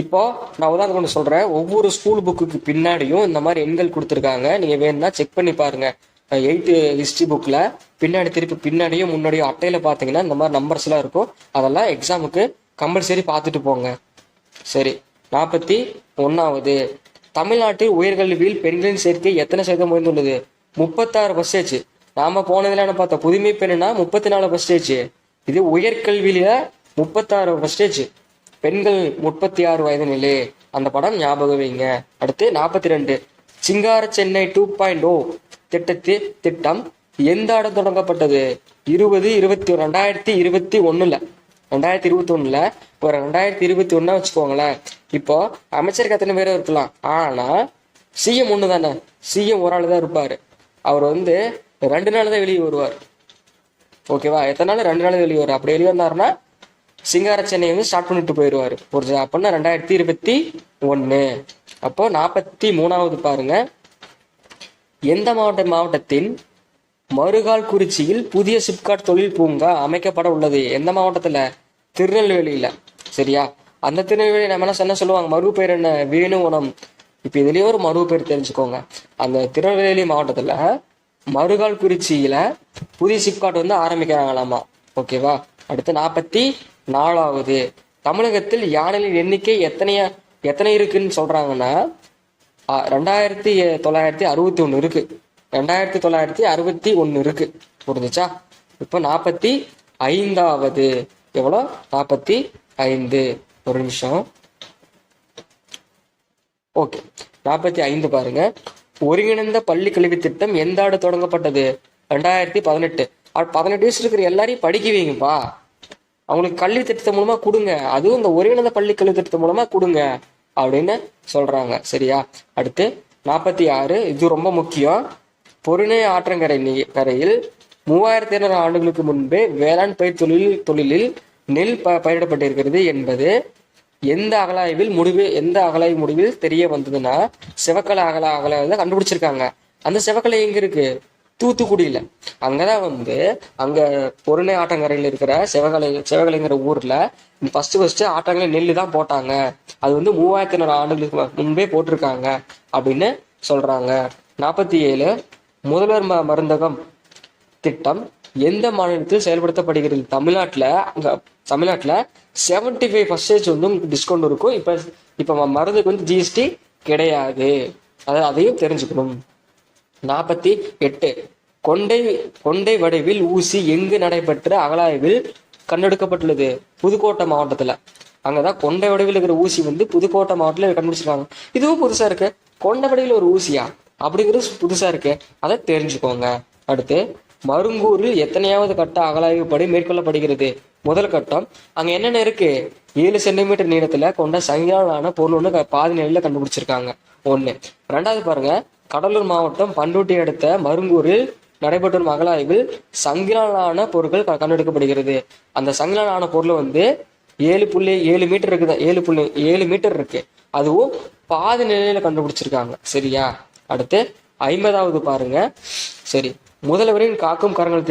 இப்போ நான் உதாரணம் கொண்டு சொல்றேன். ஒவ்வொரு ஸ்கூல் புக்குக்கு பின்னாடியும் இந்த மாதிரி எண்கள் கொடுத்துருக்காங்க. நீங்க வேணும்னா செக் பண்ணி பாருங்க. 8th ஹிஸ்டரி புக்ல திருப்பி பின்னாடியும் முன்னாடியும் அட்டையில பாத்தீங்கன்னா இந்த மாதிரி நம்பர்ஸ் எல்லாம் இருக்கும். அதெல்லாம் எக்ஸாமுக்கு கம்பல்சரி பார்த்துட்டு போங்க. சரி, 41வது, தமிழ்நாட்டில் உயர்கல்வியில் பெண்களின் சேர்க்கை எத்தனை சதவீதம் உயர்ந்துள்ளது? 36%. நாம போனதுல என்ன பார்த்தோம், புதுமை பெண்ணுனா 34%. இது உயர்கல்வியில 36%. பெண்கள் 36 வயது நிலை. அந்த படம் ஞாபகம் வைங்க. அடுத்து 42, சிங்கார சென்னை 2.0 திட்டம் எந்த ஆண்டு தொடங்கப்பட்டது? 2021 2021 இப்போ 2021 வச்சுக்கோங்களேன். இப்போ அமைச்சருக்கு எத்தனை பேரும் இருக்கலாம், ஆனா சிஎம் ஒண்ணு தானே. சிஎம் ஒரு ஆள் தான் இருப்பாரு. அவர் 2 நாள் தான் வெளியே வருவார். ஓகேவா? எத்தனை நாள்? 2 நாள் வெளியே வருவார். அப்படி வெளியே வந்தாருன்னா சிங்கார சென்னை ஸ்டார்ட் பண்ணிட்டு போயிடுவாரு. அப்படின்னா 2021. அப்போ 43வது பாருங்க, எந்த மாவட்டத்தின் மறுகால் குறிச்சியில் புதிய சிப்காட் தொழில் பூங்கா அமைக்கப்பட உள்ளது? எந்த மாவட்டத்துல? திருநெல்வேலியில. சரியா? அந்த திருநெல்வேலி நம்ம என்ன சொல்லுவாங்க, மறு பேர் என்ன? வேணுவனம். இப்ப இதுலயே ஒரு மறு பேர் தெரிஞ்சுக்கோங்க. அந்த திருநெல்வேலி மாவட்டத்துல மறுகால் குறிச்சியில புதிய சிப்காட் ஆரம்பிக்கிறாங்களாமா. ஓகேவா? அடுத்து 44வது, தமிழகத்தில் யானைகளின் எண்ணிக்கை எத்தனை இருக்குன்னு சொல்றாங்கன்னா 2961 இருக்கு. 2961 இருக்கு. புரிஞ்சுச்சா? இப்போ 45வது, எவ்வளோ? 45. ஒரு நிமிஷம். ஓகே, 45 பாருங்க, ஒருங்கிணைந்த பள்ளி கல்வி திட்டம் எந்த ஆண்டு தொடங்கப்பட்டது? 2018. 18 வயசு இருக்கிற எல்லாரையும் படிக்க வைங்கப்பா. அவங்களுக்கு கல்வி திட்டத்தின் மூலமா கொடுங்க. அதுவும் இந்த ஒருங்கிணைந்த பள்ளி கல்வி திட்டத்தின் மூலமா கொடுங்க அப்படின்னு சொல்றாங்க. சரியா? அடுத்து 46, இது ரொம்ப முக்கியம். பொருணை ஆற்றங்கரையில் 3200 ஆண்டுகளுக்கு முன்பே வேளாண் பயிர் தொழிலில் நெல் பயிரிடப்பட்டிருக்கிறது என்பது எந்த அகலாய்வு முடிவில் தெரிய வந்ததுன்னா சிவக்கலை அகலாய்வு தான் கண்டுபிடிச்சிருக்காங்க. அந்த சிவக்கலை எங்க இருக்கு? தூத்துக்குடியில. அங்கதான் அங்க பொருணை ஆற்றங்கரையில் இருக்கிற சிவகலைங்கிற ஊர்ல ஃபர்ஸ்ட் ஆற்றங்கரை நெல்லு தான் போட்டாங்க. அது 3200 ஆண்டுகளுக்கு முன்பே போட்டிருக்காங்க அப்படின்னு சொல்றாங்க. 47, முதல்வர் மருந்தகம் திட்டம் எந்த மாநிலத்தில் செயல்படுத்தப்படுகிறது? தமிழ்நாட்டுல 75% டிஸ்கவுண்ட் இருக்கும். இப்ப மருந்துக்கு ஜிஎஸ்டி கிடையாது. அதையும் தெரிஞ்சுக்கணும். 48, கொண்டை வடிவில் ஊசி எங்கு நடைபெற்ற அகலாய்வில் கண்டெடுக்கப்பட்டுள்ளது? புதுக்கோட்டை மாவட்டத்துல. அங்கதான் கொண்டை வடிவில் இருக்கிற ஊசி புதுக்கோட்டை மாவட்டத்துல கண்டுபிடிச்சிருக்காங்க. இதுவும் புதுசா இருக்கு. கொண்டை வடிவில் ஒரு ஊசியா அப்படிங்கிறது புதுசா இருக்கு. அதை தெரிஞ்சுக்கோங்க. அடுத்து, மருங்கூரில் எத்தனையாவது கட்ட அகலாய்வு படி மேற்கொள்ளப்படுகிறது? முதல் கட்டம். அங்க என்னென்ன இருக்கு? 7 சென்டிமீட்டர் நீளத்துல கொண்ட சங்கிலான பொருள் பாதி நிலையில கண்டுபிடிச்சிருக்காங்க. 1. 2வது பாருங்க, கடலூர் மாவட்டம் பண்ருட்டி அடுத்த மருங்கூரில் நடைபெற்ற அகலாய்வில் சங்கிலான பொருட்கள் கண்டெடுக்கப்படுகிறது. அந்த சங்கிலான பொருள் 7.7 மீட்டர் இருக்குது. 7.7 மீட்டர் இருக்கு. அதுவும் பாதி நிலையில கண்டுபிடிச்சிருக்காங்க. சரியா? அடுத்து 50வது பாருங்க. சரி, முதல்வரின் காக்கும் கரங்கள்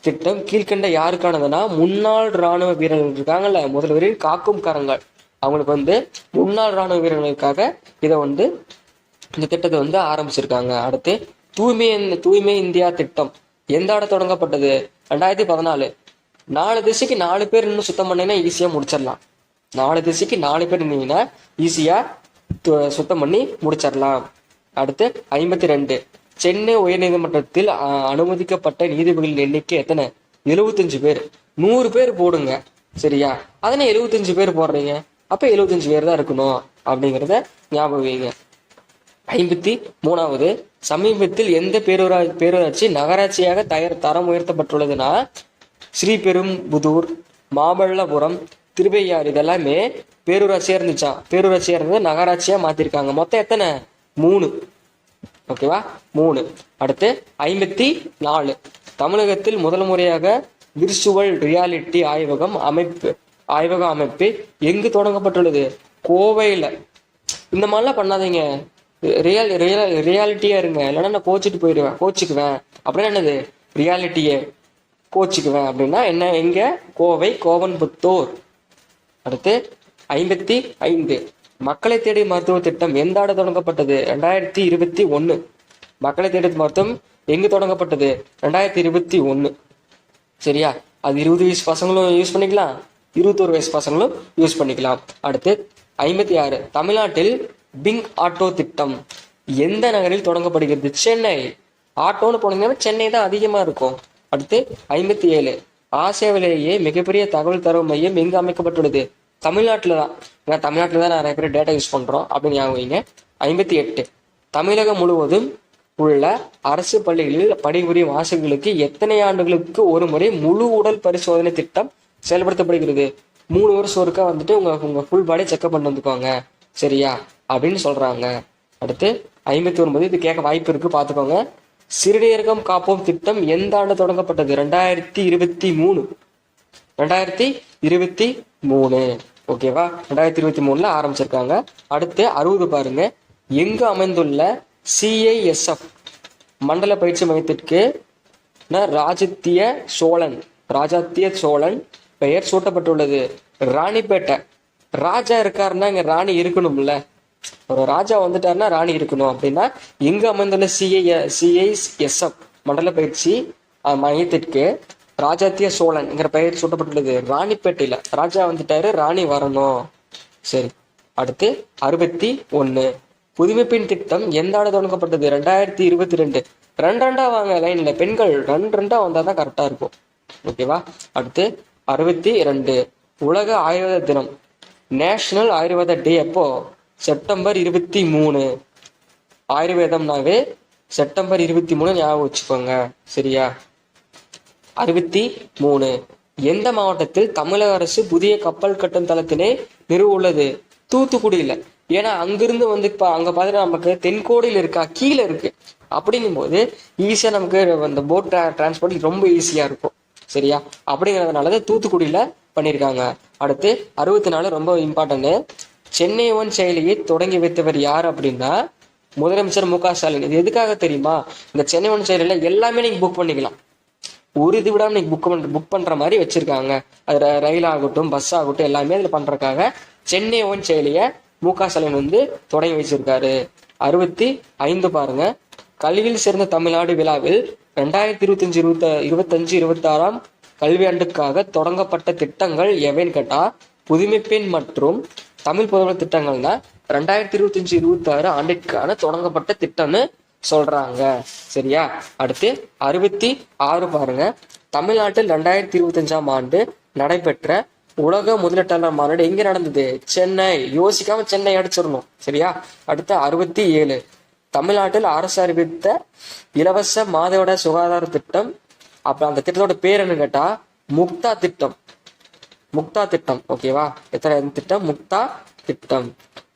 திட்டம் கீழ்கண்ட யாருக்கானதுன்னா முன்னாள் ராணுவ வீரர்கள் இருக்காங்கல்ல, முதல்வரின் காக்கும் கரங்கள், அவங்களுக்கு முன்னாள் ராணுவ வீரர்களுக்காக இதை இந்த திட்டத்தை ஆரம்பிச்சிருக்காங்க. அடுத்து, தூய்மை இந்தியா திட்டம் எந்த ஆண்டு தொடங்கப்பட்டது? 2014. 4 திசைக்கு 4 பேர் இன்னும் சுத்தம் பண்ணீங்கன்னா ஈஸியா முடிச்சிடலாம். 4 திசைக்கு 4 பேர் இருந்தீங்கன்னா ஈஸியா சுத்தம் பண்ணி முடிச்சிடலாம். அடுத்து 52, சென்னை உயர்நீதிமன்றத்தில் அனுமதிக்கப்பட்ட நீதிபதிகளின் எண்ணிக்கை எத்தனை? 75 பேர். 100 பேர் போடுங்க. சரியா? அதனை 75 பேர் போடுறீங்க. அப்ப 75 பேர் தான் இருக்கணும் அப்படிங்கிறத ஞாபகம் வைங்க. 53வது, சமீபத்தில் எந்த பேரூராட்சி நகராட்சியாக தரம் உயர்த்தப்பட்டுள்ளதுன்னா ஸ்ரீபெரும்புதூர், மாமல்லபுரம், திருவையாறு இதெல்லாமே பேரூராட்சியா இருந்துச்சான். பேரூராட்சியா இருந்தது நகராட்சியா மாத்திருக்காங்க. மொத்தம் எத்தனை? 3. ஓகேவா? 3. அடுத்து 54, தமிழகத்தில் முதல் முறையாக விர்ச்சுவல் ரியாலிட்டி ஆய்வகம் அமைப்பு எங்கு தொடங்கப்பட்டுள்ளது? கோவையில. இந்த மாதிரிலாம் பண்ணாதீங்க. ரியாலிட்டியா இருங்க, இல்லைன்னா நான் கோச்சுக்குவேன் அப்படின்னா என்னது? ரியாலிட்டியே கோச்சுக்குவேன் அப்படின்னா என்ன? எங்க? கோவை கோவன்புத்தூர். அடுத்து 55, மக்களை தேடி மருத்துவ திட்டம் எந்த ஆண்டு தொடங்கப்பட்டது? 2021. மக்களை தேடி மருத்துவம் எங்கு தொடங்கப்பட்டது? 2021. சரியா? அது 20 வயசு பசங்களும் யூஸ் பண்ணிக்கலாம், 21 வயசு பசங்களும் யூஸ் பண்ணிக்கலாம். அடுத்து 56, தமிழ்நாட்டில் பிங் ஆட்டோ திட்டம் எந்த நகரில் தொடங்கப்படுகிறது? சென்னை. ஆட்டோன்னு போனீங்கன்னா சென்னை தான் அதிகமா இருக்கும். அடுத்து 57, ஆசியாவிலேயே மிகப்பெரிய தகவல் தரவு மையம் எங்கு அமைக்கப்பட்டுள்ளது? தமிழ்நாட்டில் தான். ஏன்னா தமிழ்நாட்டில் தான் நிறைய பேர் டேட்டா யூஸ் பண்றோம் அப்படின்னு ஞாபகம். 58, தமிழகம் முழுவதும் உள்ள அரசு பள்ளிகளில் பணிபுரியும் ஆசிரியர்களுக்கு எத்தனை ஆண்டுகளுக்கு ஒரு முறை முழு உடல் பரிசோதனை திட்டம் செயல்படுத்தப்படுகிறது? 3 வருஷம் ஒருக்கா வந்துட்டு உங்க ஃபுல் பாடி செக்அப் பண்ணி வந்துக்கோங்க சரியா அப்படின்னு சொல்றாங்க. அடுத்து 59, இது கேட்க வாய்ப்பு இருக்கு, பார்த்துக்கோங்க. சிறுநீரகம் காப்போம் திட்டம் எந்த ஆண்டு தொடங்கப்பட்டது? 2023. 2023 ஓகேவா? 2023 ஆரம்பிச்சிருக்காங்க. அடுத்து 60 பாருங்க, எங்கு அமைந்துள்ள CISF மண்டல பயிற்சி மையத்திற்கு ராஜாத்திய சோழன் பெயர் சூட்டப்பட்டுள்ளது? ராணிப்பேட்டை. ராஜா இருக்காருன்னா இங்க ராணி இருக்கணும்ல, ஒரு ராஜா வந்துட்டாருன்னா ராணி இருக்கணும். அப்படின்னா எங்கு அமைந்துள்ள CISF மண்டல பயிற்சி மையத்திற்கு ராஜாத்திய சோழன்ங்கிற பெயர் சூட்டப்பட்டுள்ளது? ராணிப்பேட்டையில. ராஜா வந்துட்டாரு, ராணி வரணும். சரி. அடுத்து 61, புதுமைப்பெண் திட்டம் எந்த ஆண்டு தொடங்கப்பட்டது? 2022. ரெண்டா வாங்க லைன்ல, பெண்கள் ரெண்டா வந்தாதான் கரெக்டா இருக்கும். ஓகேவா? அடுத்து 62, உலக ஆயுர்வேத தினம், நேஷனல் ஆயுர்வேத டே எப்போ? செப்டம்பர் 23. ஆயுர்வேதம்னாவே செப்டம்பர் 23 ஞாபகம் வச்சுக்கோங்க சரியா? 63, எந்த மாவட்டத்தில் தமிழக அரசு புதிய கப்பல் கட்டும் தளத்தினை நிறுவ உள்ளது? தூத்துக்குடியில. ஏன்னா அங்கிருந்து வந்து இப்ப அங்க பாத்தீங்கன்னா நமக்கு தென்கோடியில் இருக்கா, கீழே இருக்கு. அப்படிங்கும் போது ஈஸியா நமக்கு அந்த போட் டிரான்ஸ்போர்ட் ரொம்ப ஈஸியா இருக்கும் சரியா? அப்படிங்கிறதுனாலதான் தூத்துக்குடியில பண்ணியிருக்காங்க. அடுத்து 64, ரொம்ப இம்பார்ட்டன்ட், சென்னை ஒன் செயலியை தொடங்கி வைத்தவர் யார் அப்படின்னா முதலமைச்சர் மு க ஸ்டாலின். இது எதுக்காக தெரியுமா? இந்த சென்னை ஒன் செயலியில எல்லாமே நீங்க புக் பண்ணிக்கலாம், ஒரு இது விடாம நீங்க புக் பண்ற மாதிரி வச்சிருக்காங்க. அது ரயில் ஆகட்டும் பஸ் ஆகட்டும் எல்லாமே அதுல பண்றதுக்காக சென்னை ஒன் செயலிய மு க ஸ்டாலின் வந்து தொடங்கி வச்சிருக்காரு. 65 பாருங்க, கல்வியில் சிறந்த தமிழ்நாடு விழாவில் 2025-26 கல்வியாண்டுக்காக தொடங்கப்பட்ட திட்டங்கள் எவைன்னு கேட்டா புதுமைப்பெண் மற்றும் தமிழ் புதல்வர் திட்டங்கள்னா 2025-26 ஆண்டிற்கான தொடங்கப்பட்ட திட்டம்னு சொல்றாங்க சரியா? அடுத்து 66 பாருங்க, தமிழ்நாட்டில் 2025ஆம் ஆண்டு நடைபெற்ற உலக முதலீட்டாளர் மாநாடு எங்க நடந்தது? சென்னை. யோசிக்காம சென்னை அடிச்சிடணும் சரியா? அடுத்து 67, தமிழ்நாட்டில் அரசு அறிவித்த இலவச மாதவிட சுகாதார திட்டம், அப்புறம் அந்த திட்டத்தோட பேர் என்ன கேட்டா முக்தா திட்டம். முக்தா திட்டம் ஓகேவா? எத்தனை திட்டம்? முக்தா திட்டம்.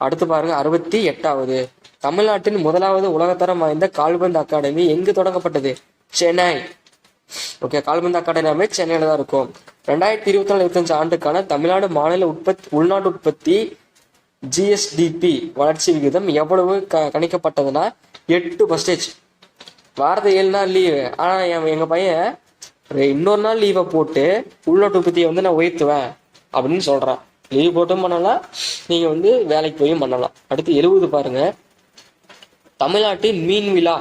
அடுத்து பாருங்க 68வது, தமிழ்நாட்டின் முதலாவது உலகத்தரம் வாய்ந்த கால்பந்து அகாடமி எங்கு தொடங்கப்பட்டது? சென்னை. ஓகே, கால்பந்து அகாடமி சென்னையில தான் இருக்கும். 2024-25 ஆண்டுக்கான தமிழ்நாடு மாநில உள்நாட்டு உற்பத்தி GSDP வளர்ச்சி விகிதம் எவ்வளவு கணிக்கப்பட்டதுன்னா 8%. வாரத்தை 7 நாள் லீவு. ஆனா எங்க பையன் இன்னொரு நாள் லீவை போட்டு உள்நாட்டு உற்பத்தியை வந்து நான் உயர்த்துவேன் அப்படின்னு சொல்றான். லீவ் போட்டும் பண்ணலாம், நீங்க வந்து வேலைக்கு போயும் பண்ணலாம். அடுத்து 70 பாருங்க, தமிழ்நாட்டின் மீன் விழா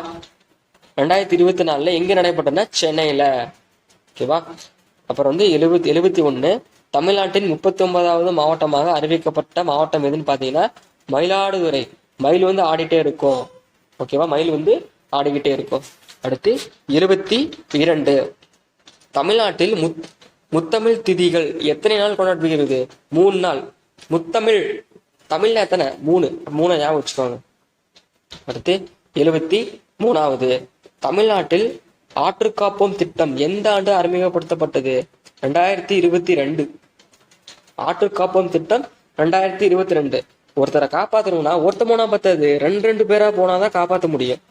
2024 எங்க நடைபெற்றதுன்னா சென்னையில. ஓகேவா? அப்புறம் வந்து 71, தமிழ்நாட்டின் 39வது மாவட்டமாக அறிவிக்கப்பட்ட மாவட்டம் எதுன்னு பாத்தீங்கன்னா மயிலாடுதுறை. மயில் வந்து ஆடிட்டே இருக்கும். ஓகேவா? மயில் வந்து ஆடிக்கிட்டே இருக்கும். அடுத்து 72, தமிழ்நாட்டில் முத்தமிழ் திதிகள் எத்தனை நாள் கொண்டாடப்படுகிறது? 3 நாள். முத்தமிழ் தமிழ்ல எத்தனை? 3 ஞாபகம் வச்சுக்கோங்க. அடுத்து 73வது, தமிழ்நாட்டில் ஆற்றுக்காப்போம் திட்டம் எந்த ஆண்டு அறிமுகப்படுத்தப்பட்டது? 2022. ஆற்றுக்காப்போம் திட்டம் 2022. ஒருத்தரை காப்பாத்தணும்னா ஒருத்த போனா பத்தாது, 2 பேரா போனாதான் காப்பாற்ற முடியும்,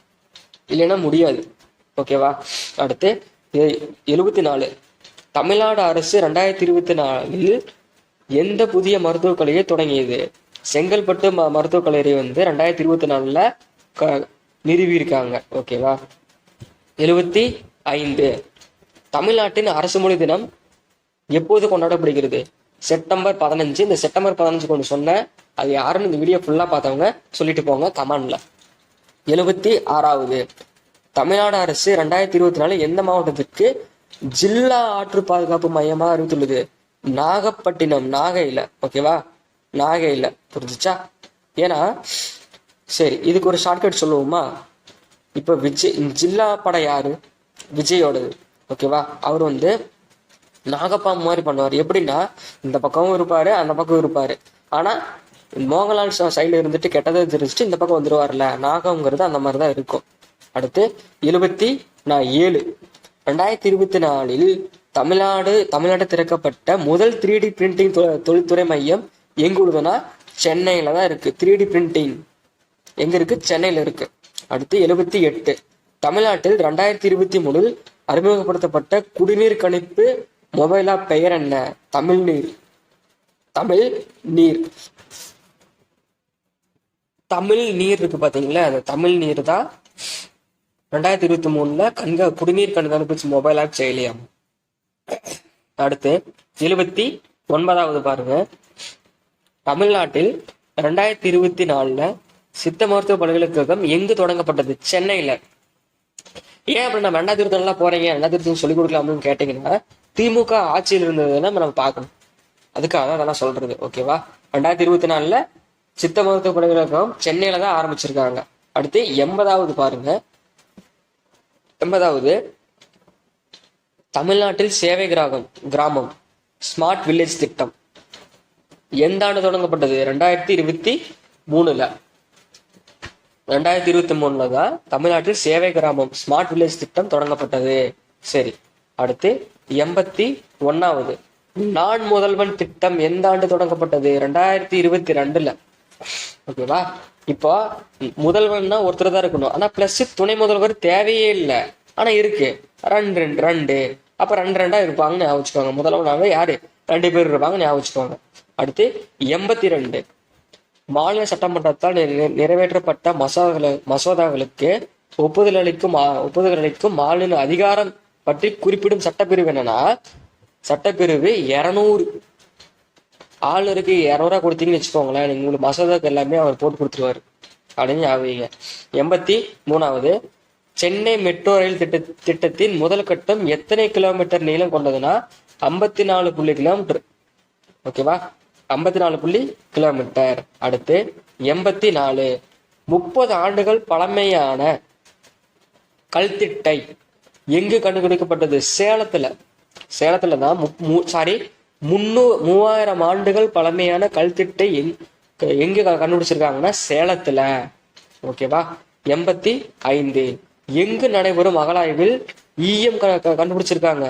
இல்லைன்னா முடியாது. ஓகேவா? அடுத்து 74, தமிழ்நாடு அரசு 2024 எந்த புதிய மருத்துவக் கலையை தொடங்கியது? செங்கல்பட்டு மருத்துவக் கல்லூரி வந்து 2024 நிறுவியிருக்காங்க. ஓகேவா? 75, தமிழ்நாட்டின் அரசு மொழி தினம் எப்போது கொண்டாடப்படுகிறது? செப்டம்பர் 15. இந்த செப்டம்பர் 15 கொண்டு சொன்ன அது யாருன்னு இந்த வீடியோ ஃபுல்லா பார்த்தவங்க சொல்லிட்டு போங்க கமெண்ட்ல. 76வது, தமிழ்நாடு அரசு 2024 எந்த மாவட்டத்திற்கு ஜில்லா ஆற்று பாதுகாப்பு மையமாக அறிவித்துள்ளது? நாகப்பட்டினம், நாகையில. ஓகேவா, நாகையில. புரிஞ்சுச்சா? ஏன்னா சரி, இதுக்கு ஒரு ஷார்ட்கட் சொல்லுவோமா? இப்போ விஜய் ஜில்லா படம் யாரு? விஜயோடது. ஓகேவா, அவர் நாகப்பாம்பு மாதிரி பண்ணுவார். எப்படின்னா இந்த பக்கமும் இருப்பாரு, அந்த பக்கம் இருப்பாரு. ஆனா மோகன்லால் சைடுல இருந்துட்டு கெட்டதை தெரிஞ்சுட்டு இந்த பக்கம் வந்துருவார்ல, நாகம்ங்கிறது அந்த மாதிரிதான் இருக்கும். அடுத்து 77 2024 தமிழ்நாடு திறக்கப்பட்ட முதல் 3D பிரிண்டிங் தொழில்துறை மையம் எங்க உள்ளதுன்னா சென்னையில தான் இருக்கு. 3D பிரிண்டிங் எங்க இருக்கு? சென்னையில இருக்கு. அடுத்து 78 தமிழ்நாட்டில் 2023 அறிமுகப்படுத்தப்பட்ட குடிநீர் கணிப்பு மொபைல் ஆப் பெயர் என்ன? தமிழ் நீர். தமிழ் நீர் இருக்கு பாத்தீங்களா, அந்த தமிழ் நீர் தான் 2023 குடிநீர் கண்காணிப்பு மொபைல் ஆப் செயலியாம். அடுத்து 79வது பாருங்க. தமிழ்நாட்டில் 2024 சித்த மருத்துவ பல்கலைக்கழகம் எங்கு தொடங்கப்பட்டது? சென்னையில. ஏன் அப்படி நம்ம 2024 போறீங்க, 2020 சொல்லிக் கொடுக்கலாம்னு கேட்டீங்கன்னா, திமுக ஆட்சியில் இருந்ததுன்னா நம்ம பார்க்கணும். அதுக்காக அதெல்லாம் சொல்றது. ஓகேவா, 2024 சித்த மருத்துவ பல்கலைக்கழகம் சென்னையில தான் ஆரம்பிச்சிருக்காங்க. அடுத்து 80வது பாருங்க. 80வது தமிழ்நாட்டில் சேவை கிராமம் ஸ்மார்ட் வில்லேஜ் திட்டம் எந்த ஆண்டு தொடங்கப்பட்டது? 2023. 2023 தான் தமிழ்நாட்டில் சேவை கிராமம் ஸ்மார்ட் வில்லேஜ் திட்டம் தொடங்கப்பட்டது. சரி, அடுத்து 81வது நான் முதல்வன் திட்டம் எந்த ஆண்டு தொடங்கப்பட்டது? 2022. ஓகேவா, இப்போ முதல்வன்னா ஒருத்தர் தான் இருக்கணும். ஆனா பிளஸ் துணை முதல்வர் தேவையே இல்லை, ஆனா இருக்கு. 2 அப்ப 2 இருப்பாங்கன்னு ஞாபகம் வச்சுக்கோங்க. முதல்வனாக யாரு? 2 பேர் இருப்பாங்க, ஞாபகம் வச்சுக்கோங்க. அடுத்து 82 மாநில சட்டமன்றத்தால் நிறைவேற்றப்பட்ட மசோதாக்களுக்கு ஒப்புதல் அளிக்கும் மாநில அதிகாரம் பற்றி குறிப்பிடும் சட்டப்பிரிவு என்னன்னா, சட்டப்பிரிவு 200. ஆளுநருக்கு 200 கொடுத்தீங்கன்னு வச்சுக்கோங்களேன், நீங்க உங்களுக்கு மசோதாக்கு எல்லாமே அவர் போட்டு கொடுத்துருவாரு அப்படின்னு ஞாபகம். 83வது சென்னை மெட்ரோ ரயில் திட்டத்தின் முதல் கட்டம் எத்தனை கிலோமீட்டர் நீளம் கொண்டதுன்னா 54 கிலோமீட்டர். ஓகேவா, 54 கிலோமீட்டர். அடுத்து 84 30 ஆண்டுகள் பழமையான கல்திட்டை எங்கு கண்டுபிடிக்கப்பட்டது? சேலத்துல தான் 3000 ஆண்டுகள் பழமையான கல்திட்டை எங்க கண்டுபிடிச்சிருக்காங்கன்னா சேலத்துல. ஓகேவா, 85 எங்கு நடைபெறும் அகழாய்வில் ஈயம் கண்டுபிடிச்சிருக்காங்க?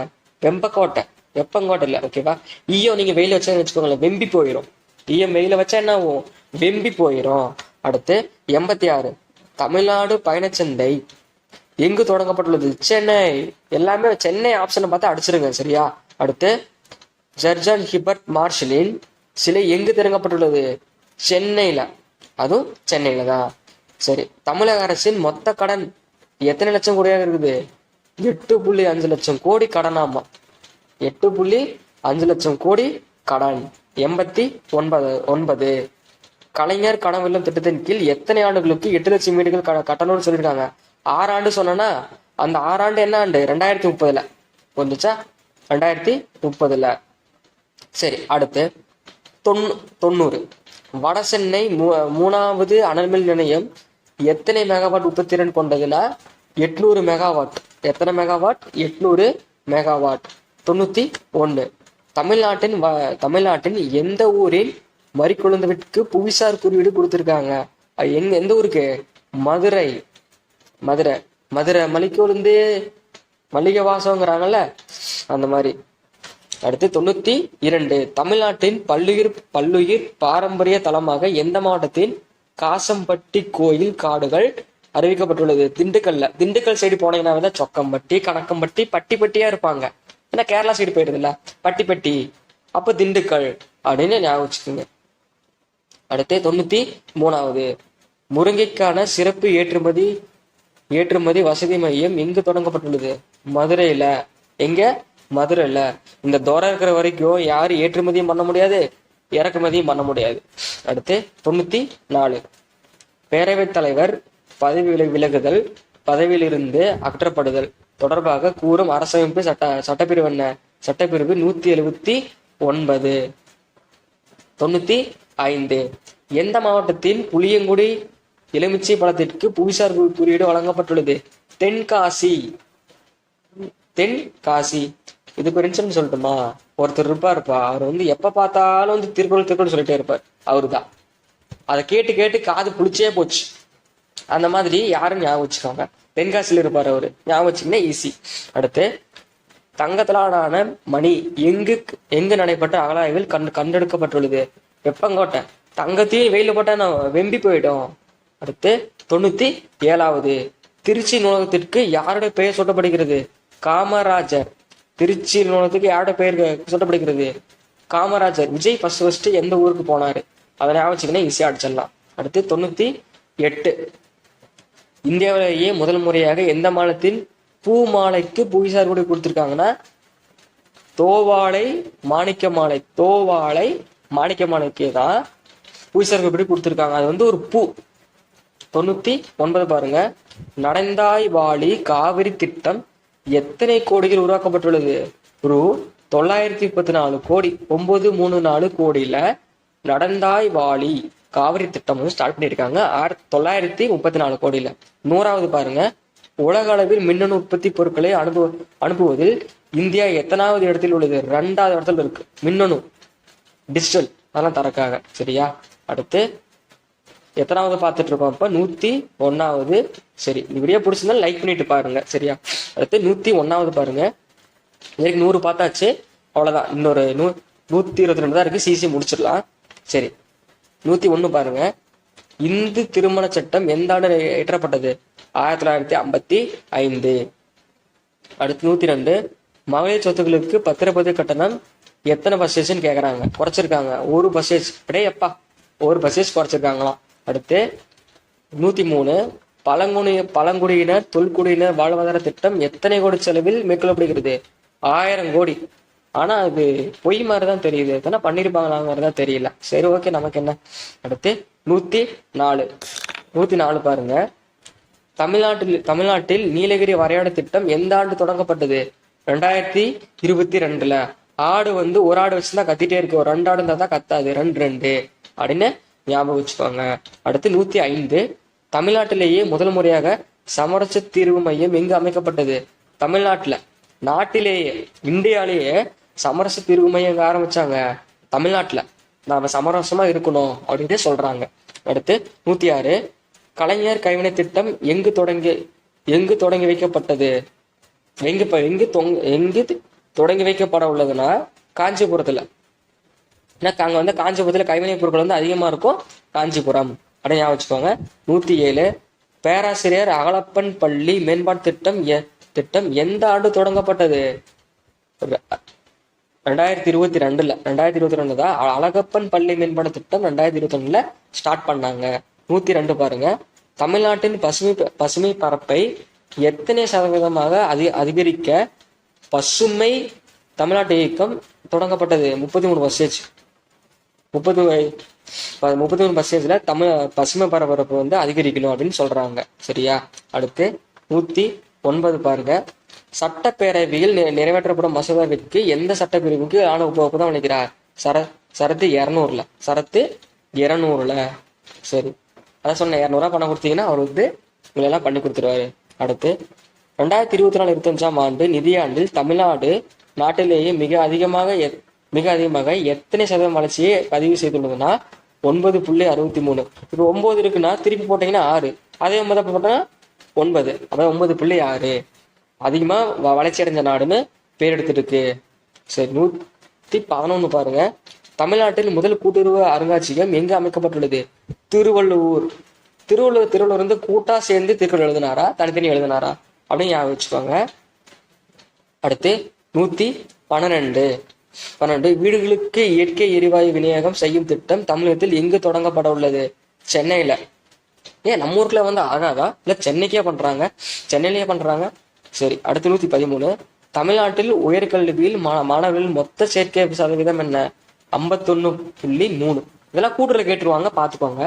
வெப்பங்கோட்டையில. ஓகேவா, ஈயம் நீங்க வெயில வச்சா வச்சுக்கோங்களேன், வெம்பி போயிடும். ஈயம் வெயில வச்சா என்ன ஆகும்? வெம்பி போயிடும். அடுத்து 86 தமிழ்நாடு பயணச்சந்தை எங்கு தொடங்கப்பட்டுள்ளது? சென்னை. எல்லாமே சென்னை ஆப்ஷனை பார்த்து அடிச்சிருங்க, சரியா? அடுத்து ஜர்ஜன் ஹிபர்ட் மார்ஷலின் சிலை எங்கு திறக்கப்பட்டுள்ளது? சென்னையில. அதுவும் சென்னையில தான். சரி, தமிழக அரசின் மொத்த கடன் எத்தனை லட்சம் கோடியாக இருக்குது? 8.5 லட்சம் கோடி கடனாமா. 8.5 லட்சம் கோடி கடன். 89 கலைஞர் கனவில்லம் திட்டத்தின் கீழ் எத்தனை ஆண்டுகளுக்கு 8 லட்சம் வீடுகள் கட்டணும்னு சொல்லியிருக்காங்க? 6 ஆண்டு சொன்னா, அந்த 6 ஆண்டு என்ன ஆண்டு? 2030 வந்துச்சா? 2030. சரி, அடுத்து 90 வட சென்னை 3வது அனல்மின் நிலையம் எத்தனை மெகாவாட் உற்பத்தி திறன் கொண்டதுன்னா 800 மெகாவாட். எத்தனை மெகாவாட்? 800 மெகாவாட். 91 தமிழ்நாட்டின் எந்த ஊரில் மறிக்குழுந்துவிற்கு புவிசார் குறியீடு கொடுத்திருக்காங்க? எந்த ஊருக்கு? மதுரை. மலிக்கொழுந்து மல்லிகை வாசங்கிறாங்கல்ல, அந்த மாதிரி. அடுத்து 92 தமிழ்நாட்டின் பல்லுயிர் பாரம்பரிய தலமாக எந்த மாவட்டத்தின் காசம்பட்டி கோயில் காடுகள் அறிவிக்கப்பட்டுள்ளது? திண்டுக்கல் சைடு போனீங்கன்னா சொக்கம்பட்டி, கணக்கம்பட்டி, பட்டியா இருப்பாங்க. ஏன்னா கேரளா சைடு போயிடுது இல்ல, பட்டி. அப்ப திண்டுக்கல் அப்படின்னு ஞாபகம் வச்சுக்கோங்க. அடுத்து 93வது முருங்கைக்கான சிறப்பு ஏற்றுமதி வசதி மையம் எங்கு தொடங்கப்பட்டுள்ளது? மதுரையில. எங்க? மதுரையில. இந்த தோரம் இருக்கிற வரைக்கும் யாரும் ஏற்றுமதியும் பண்ண முடியாது, இறக்குமதியும் பண்ண முடியாது. அடுத்து 94 பேரவைத் தலைவர் பதவி விலகுதல், பதவியிலிருந்து அகற்றப்படுதல் தொடர்பாக கூறும் அரசமைப்பு சட்டப்பிரிவு என்ன? சட்டப்பிரிவு 171 9. 95. எந்த மாவட்டத்தில் புளியங்குடி எலுமிச்சை பழத்திற்கு புவிசார் குறியீடு வழங்கப்பட்டுள்ளது? தென்காசி. தென்காசி. இதுக்கு ஒரு இன்சிடென்ட் சொல்லட்டுமா? ஒருத்தர் இருப்பாருப்பா, அவர் வந்து எப்ப பார்த்தாலும் வந்து திருக்குறள் சொல்லிட்டே இருப்பார். அவரு தான். அதை கேட்டு கேட்டு காது புளிச்சே போச்சு. அந்த மாதிரி யாரும் ஞாபகம் வச்சுக்கோங்க. தென்காசியில் இருப்பார் அவரு, ஞாபகம் வச்சுக்கினா ஈஸி. அடுத்து, தங்கத்திலான மணி எங்கு நடைபெற்ற அகழாய்வில் கண்டெடுக்கப்பட்டுள்ளது? வெப்பங்கோட்டை. தங்கத்தையும் வெயில போட்டா நான் வெம்பி போயிடும். அடுத்து 97வது, திருச்சி நூலகத்திற்கு யாருடைய பெயர் சூட்டப்படுகிறது? காமராஜர். திருச்சி நூலகத்துக்கு யாருடைய பெயர் சூட்டப்படுகிறது? காமராஜர். விஜய் ஃபர்ஸ்ட் எந்த ஊருக்கு போனாரு? அதை ஞாபகம் வச்சுக்கினா ஈஸியா அடிச்சிடலாம். அடுத்து 98, இந்தியாவிலேயே முதல் முறையாக எந்த மாநிலத்தில் பூ மாலைக்கு புவிசார் குறியீடு கொடுத்துருக்காங்கன்னா தோவாளை மாணிக்க மாலை. தோவாளை மாணிக்க மாலைக்கு தான் புவிசார் குறியீடு கொடுத்துருக்காங்க. அது வந்து ஒரு பூ. 99 பாருங்க, நடந்தாய் வாலி காவிரி திட்டம் எத்தனை கோடிகள் உருவாக்கப்பட்டுள்ளது? ரூ 934 கோடி. 934 கோடியில நடந்தாய் வாலி காவிரி திட்டம் வந்து ஸ்டார்ட் பண்ணியிருக்காங்க 934 கோடியில. 100வது பாருங்க, உலக அளவில் மின்னணு உற்பத்தி பொருட்களை அனுப்புவதில் இந்தியா எத்தனாவது இடத்தில் உள்ளது? 2வது இடத்துல இருக்கு. மின்னணு டிஜிட்டல் அதெல்லாம் தரக்காக. சரியா? அடுத்து எத்தனாவது பார்த்துட்டு இருக்கோம்? அப்ப 101வது. சரி, இந்த வீடியோ பிடிச்சிருந்தா லைக் பண்ணிட்டு பாருங்க. சரியா? அடுத்து 101வது பாருங்க. இதுக்கு 100 பார்த்தாச்சு, அவ்வளவுதான். இன்னொரு 122 தான் இருக்கு, சிசி முடிச்சிடலாம். சரி, 101 பாருங்க. இந்து திருமண சட்டம் எந்த ஆண்டு இயற்றப்பட்டது? 1955. அடுத்து 102, மகளிர் சொத்துக்களுக்கு பத்திரப்பதிவு கட்டணம் எத்தனை பர்சேஜ் கேக்குறாங்க? குறைச்சிருக்காங்க. 1 பர்சேஜ். எப்பா 1 பர்சேஜ் குறைச்சிருக்காங்களாம். அடுத்து 103, பழங்குடியினர் தொல்குடியினர் வாழ்வாதார திட்டம் எத்தனை கோடி செலவில் மேற்கொள்ளப்படுகிறது? 1000 கோடி. ஆனா அது பொய் மாதிரிதான் தெரியுது, எத்தனை பண்ணிருப்பாங்களாங்கிறதா தெரியல. சரி, ஓகே, நமக்கு என்ன. அடுத்து 104 பாருங்க, தமிழ்நாட்டில் நீலகிரி வரையாடு திட்டம் எந்த ஆண்டு தொடங்கப்பட்டது? 2022. ஆடு வந்து ஒரு ஆடு வச்சுதான் கத்திட்டே இருக்கு, ஒரு 2 ஆடு இருந்தா தான் கத்தாது. 2 அப்படின்னு ஞாபகம் வச்சுக்கோங்க. அடுத்து 105, தமிழ்நாட்டிலேயே முதல் முறையாக சமரச தீர்வு மையம் எங்கு அமைக்கப்பட்டது? தமிழ்நாட்டுல. நாட்டிலேயே, இந்தியாலேயே சமரச தீர்வு மையம் எங்க ஆரம்பிச்சாங்க? தமிழ்நாட்டுல. நாம சமரசமா இருக்கணும் அப்படின்னு சொல்றாங்க. அடுத்து 106, கலைஞர் கைவினை திட்டம் எங்கு தொடங்கி வைக்கப்பட்டது? எங்கு தொடங்கி வைக்கப்பட உள்ளதுன்னா காஞ்சிபுரத்துல. அங்க வந்து காஞ்சிபுரத்துல கைவினை பொருட்கள் வந்து அதிகமா இருக்கும். காஞ்சிபுரம் அப்படின்னு ஞாபகம் வச்சுக்கோங்க. 107, பேராசிரியர் அகலப்பன் பள்ளி மேம்பாட்டு திட்டம் எந்த ஆண்டு தொடங்கப்பட்டது? 2022 தான் அழகப்பன் பள்ளி மேம்பாட்டு திட்டம் 2021 ஸ்டார்ட் பண்ணாங்க. 102 பாருங்க, தமிழ்நாட்டின் பசுமை பரப்பை எத்தனை சதவீதமாக அதிகரிக்க பசுமை தமிழ்நாட்டு இயக்கம் தொடங்கப்பட்டது? 33%. 33%ல பசுமை பரபரப்பு வந்து அதிகரிக்கணும் அப்படின்னு சொல்றாங்க. சரியா? அடுத்து 109 பாருங்க, சட்டப்பேரவையில் நிறைவேற்றப்படும் மசோதாவிற்கு எந்த சட்டப்பிரிவுக்கு ஆன ஒப்புதல் அளிக்கிறார்? சரத்து 200ல. சரத்து 200ல. சரி, அதான் சொன்ன 200 பணம் கொடுத்தீங்கன்னா அவர் வந்து உங்களை எல்லாம் பண்ணி கொடுத்துருவாரு. அடுத்து 2024-25 ஆண்டு நிதியாண்டில் தமிழ்நாடு நாட்டிலேயே மிக அதிகமாக எத்தனை சதவீதம் வளர்ச்சியை பதிவு செய்துள்ளதுன்னா 9.63. இப்போ 9 இருக்குன்னா திருப்பி போட்டீங்கன்னா 6, அதே மாதிரி போட்டோன்னா 9, அதாவது 9.6 அதிகமா வளர்ச்சி அடைஞ்ச நாடுன்னு பேர் எடுத்துட்டு இருக்கு. சரி, 111 பாருங்க, தமிழ்நாட்டில் முதல் கூட்டுறவு அருங்காட்சியகம் எங்கு அமைக்கப்பட்டுள்ளது? திருவள்ளுவர். வந்து கூட்டா சேர்ந்து திருக்குறள் எழுதினாரா, தனித்தனி எழுதினாரா அப்படின்னு ஞாபகம் வச்சுக்கோங்க. அடுத்து 112, வீடுகளுக்கு இயற்கை எரிவாயு விநியோகம் செய்யும் திட்டம் தமிழகத்தில் எங்கு தொடங்கப்பட உள்ளது? சென்னையில. ஏன் நம்ம ஊர்ல வந்து ஆகாதா? இல்ல சென்னைக்கே பண்றாங்க? சென்னையிலேயே பண்றாங்க. சரி, அடுத்து 113, தமிழ்நாட்டில் உயர்கல்வியில் மாணவர்களின் மொத்த சேர்க்கை சதவீதம் என்ன? 51.3. இதெல்லாம் கூட்டுல கேட்டுருவாங்க, பாத்துக்கோங்க.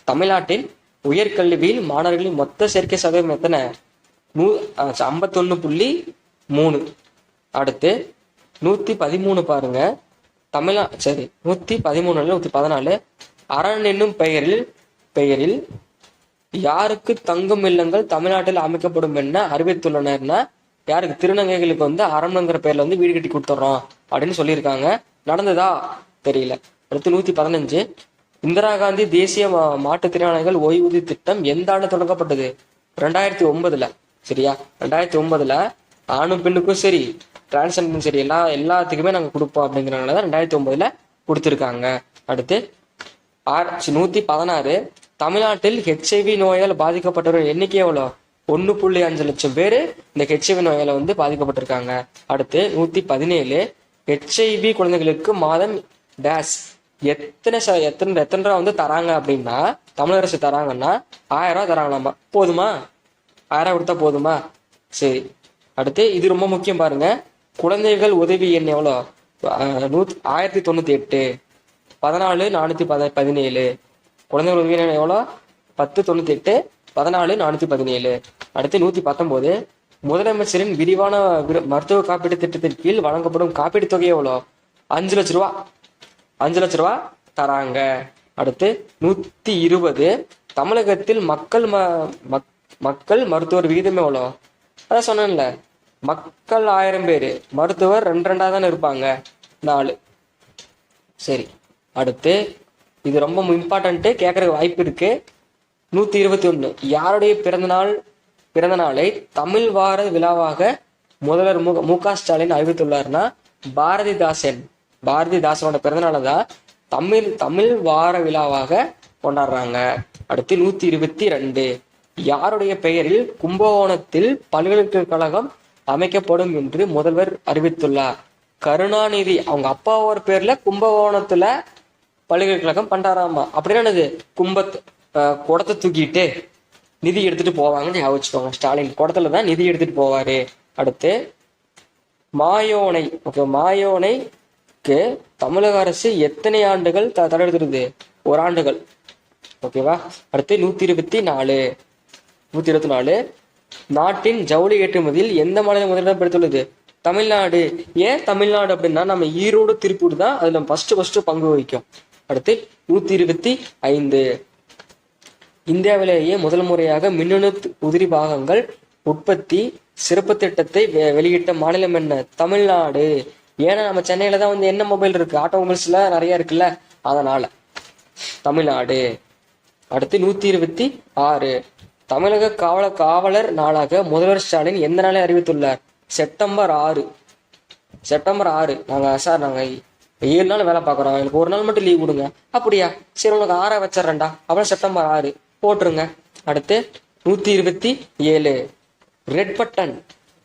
தமிழ்நாட்டில் உயர்கல்வியில் மாணவர்களின் மொத்த சேர்க்கை சதவீதம் எத்தனை? 51.3. அடுத்து 113 பாருங்க, சரி 113 114 அரண் என்னும் பெயரில் யாருக்கு தங்கும் இல்லங்கள் தமிழ்நாட்டில் அமைக்கப்படும் என்ன அறிவித்துள்ளனர்னா யாருக்கு? திருநங்கைகளுக்கு வந்து அரண்ங்கிற பேர்ல வந்து வீடு கட்டி கொடுத்துட்றோம் அப்படின்னு சொல்லியிருக்காங்க. நடந்ததா தெரியல. அடுத்து 115 இந்திரா காந்தி தேசிய மாற்றுத்திறனாளிகள் ஓய்வூதிய திட்டம் எந்த ஆண்டு தொடங்கப்பட்டது? 2009. சரியா? 2009 ஆணும் பெண்ணுக்கும் சரி டிரான்ஸ்ஜெண்டரும் சரி எல்லாத்துக்குமே நாங்க கொடுப்போம் அப்படிங்கிறனாலதான் 2009 கொடுத்திருக்காங்க. அடுத்து 116 தமிழ்நாட்டில் HIV நோயால் பாதிக்கப்பட்டவர்கள் எண்ணிக்கை எவ்வளோ? 1.5 லட்சம் பேர் இந்த HIV நோயால வந்து பாதிக்கப்பட்டிருக்காங்க. அடுத்து 117 HIV குழந்தைகளுக்கு மாதம் டேஷ் எத்தனை ரூபா வந்து தராங்க அப்படின்னா தமிழக அரசு தராங்கன்னா 1000 ரூபா தராங்களாமா. போதுமா? 1000 கொடுத்தா போதுமா? சரி. அடுத்து இது ரொம்ப முக்கியம் பாருங்க. குழந்தைகள் உதவி எண் எவ்வளோ? 1098 14417. குழந்தைகள் உதவி எண் எவ்வளோ? 1098 14417. அடுத்து 119 முதலமைச்சரின் விரிவான மருத்துவ காப்பீட்டு திட்டத்தின் கீழ் வழங்கப்படும் காப்பீடு தொகை எவ்வளோ? 5 லட்ச ரூபா. 5 லட்ச ரூபா தராங்க. அடுத்து 120 தமிழகத்தில் மக்கள் மருத்துவர் விகிதம் எவ்வளோ? அதான் சொன்னேன்ல, மக்கள் 1000 பேரு, மருத்துவர் 2 தானே இருப்பாங்க, 4. சரி. அடுத்து இது ரொம்ப இம்பார்ட்டன்ட்டு, கேட்கறதுக்கு வாய்ப்பு இருக்கு. 121 யாருடைய பிறந்த நாளை தமிழ் வார விழாவாக முதல்வர் மு.க. ஸ்டாலின் அறிவித்துள்ளார்னா பாரதிதாசனோட பிறந்தநாளை தான் தமிழ் வார விழாவாக கொண்டாடுறாங்க. அடுத்து 122 யாருடைய பெயரில் கும்பகோணத்தில் பல்கலைக்கழகம் அமைக்கப்படும் என்று முதல்வர் அறிவித்துள்ளார்? கருணாநிதி. அவங்க அப்பாவோட பேர்ல கும்பகோணத்துல பல்கலைக்கழகம் பண்றாராமா. அப்படின்னா என்னது? குடத்தை தூக்கிட்டு நிதி எடுத்துட்டு போவாங்கன்னு யோசிச்சுக்கோங்க. ஸ்டாலின் குடத்துல தான் நிதி எடுத்துட்டு போவாரு. அடுத்து மாயோனை. மாயோனைக்கு தமிழக அரசு எத்தனை ஆண்டுகள் தடை எடுத்துருது? 1 ஆண்டுகள். ஓகேவா? அடுத்து 124 நாட்டின் ஜவுளி ஏற்றுமதியில் எந்த மாநிலம் முதலிடம் பெற்றுள்ளது? தமிழ்நாடு. ஏன் தமிழ்நாடு அப்படின்னா நம்ம ஈரோடு திருப்பூர் தான் அதுல ஃபர்ஸ்ட் பங்கு வகிக்கும். அடுத்து 125 இந்தியாவிலேயே முதல் முறையாக மின்னணு உதிரி பாகங்கள் உற்பத்தி சிறப்பு திட்டத்தை வெளியிட்ட மாநிலம் என்ன? தமிழ்நாடு. ஏன்னா நம்ம சென்னையில தான் வந்து என்ன மொபைல் இருக்கு, ஆட்டோமொபைல்ஸ்ல நிறைய இருக்குல்ல, அதனால தமிழ்நாடு. அடுத்து 126 தமிழக காவலர் நாளாக முதல்வர் ஸ்டாலின் எந்த நாளை அறிவித்துள்ளார்? செப்டம்பர் 6. நாங்க 7 நாள் வேலை பார்க்குறோம், எனக்கு 1 நாள் மட்டும் லீவ் கொடுங்க. அப்படியா? சரி, உனக்கு 6 வச்சிடறேன்டா. அப்புறம் செப்டம்பர் 6 போட்டுருங்க. அடுத்து 127 ரெட் பட்டன்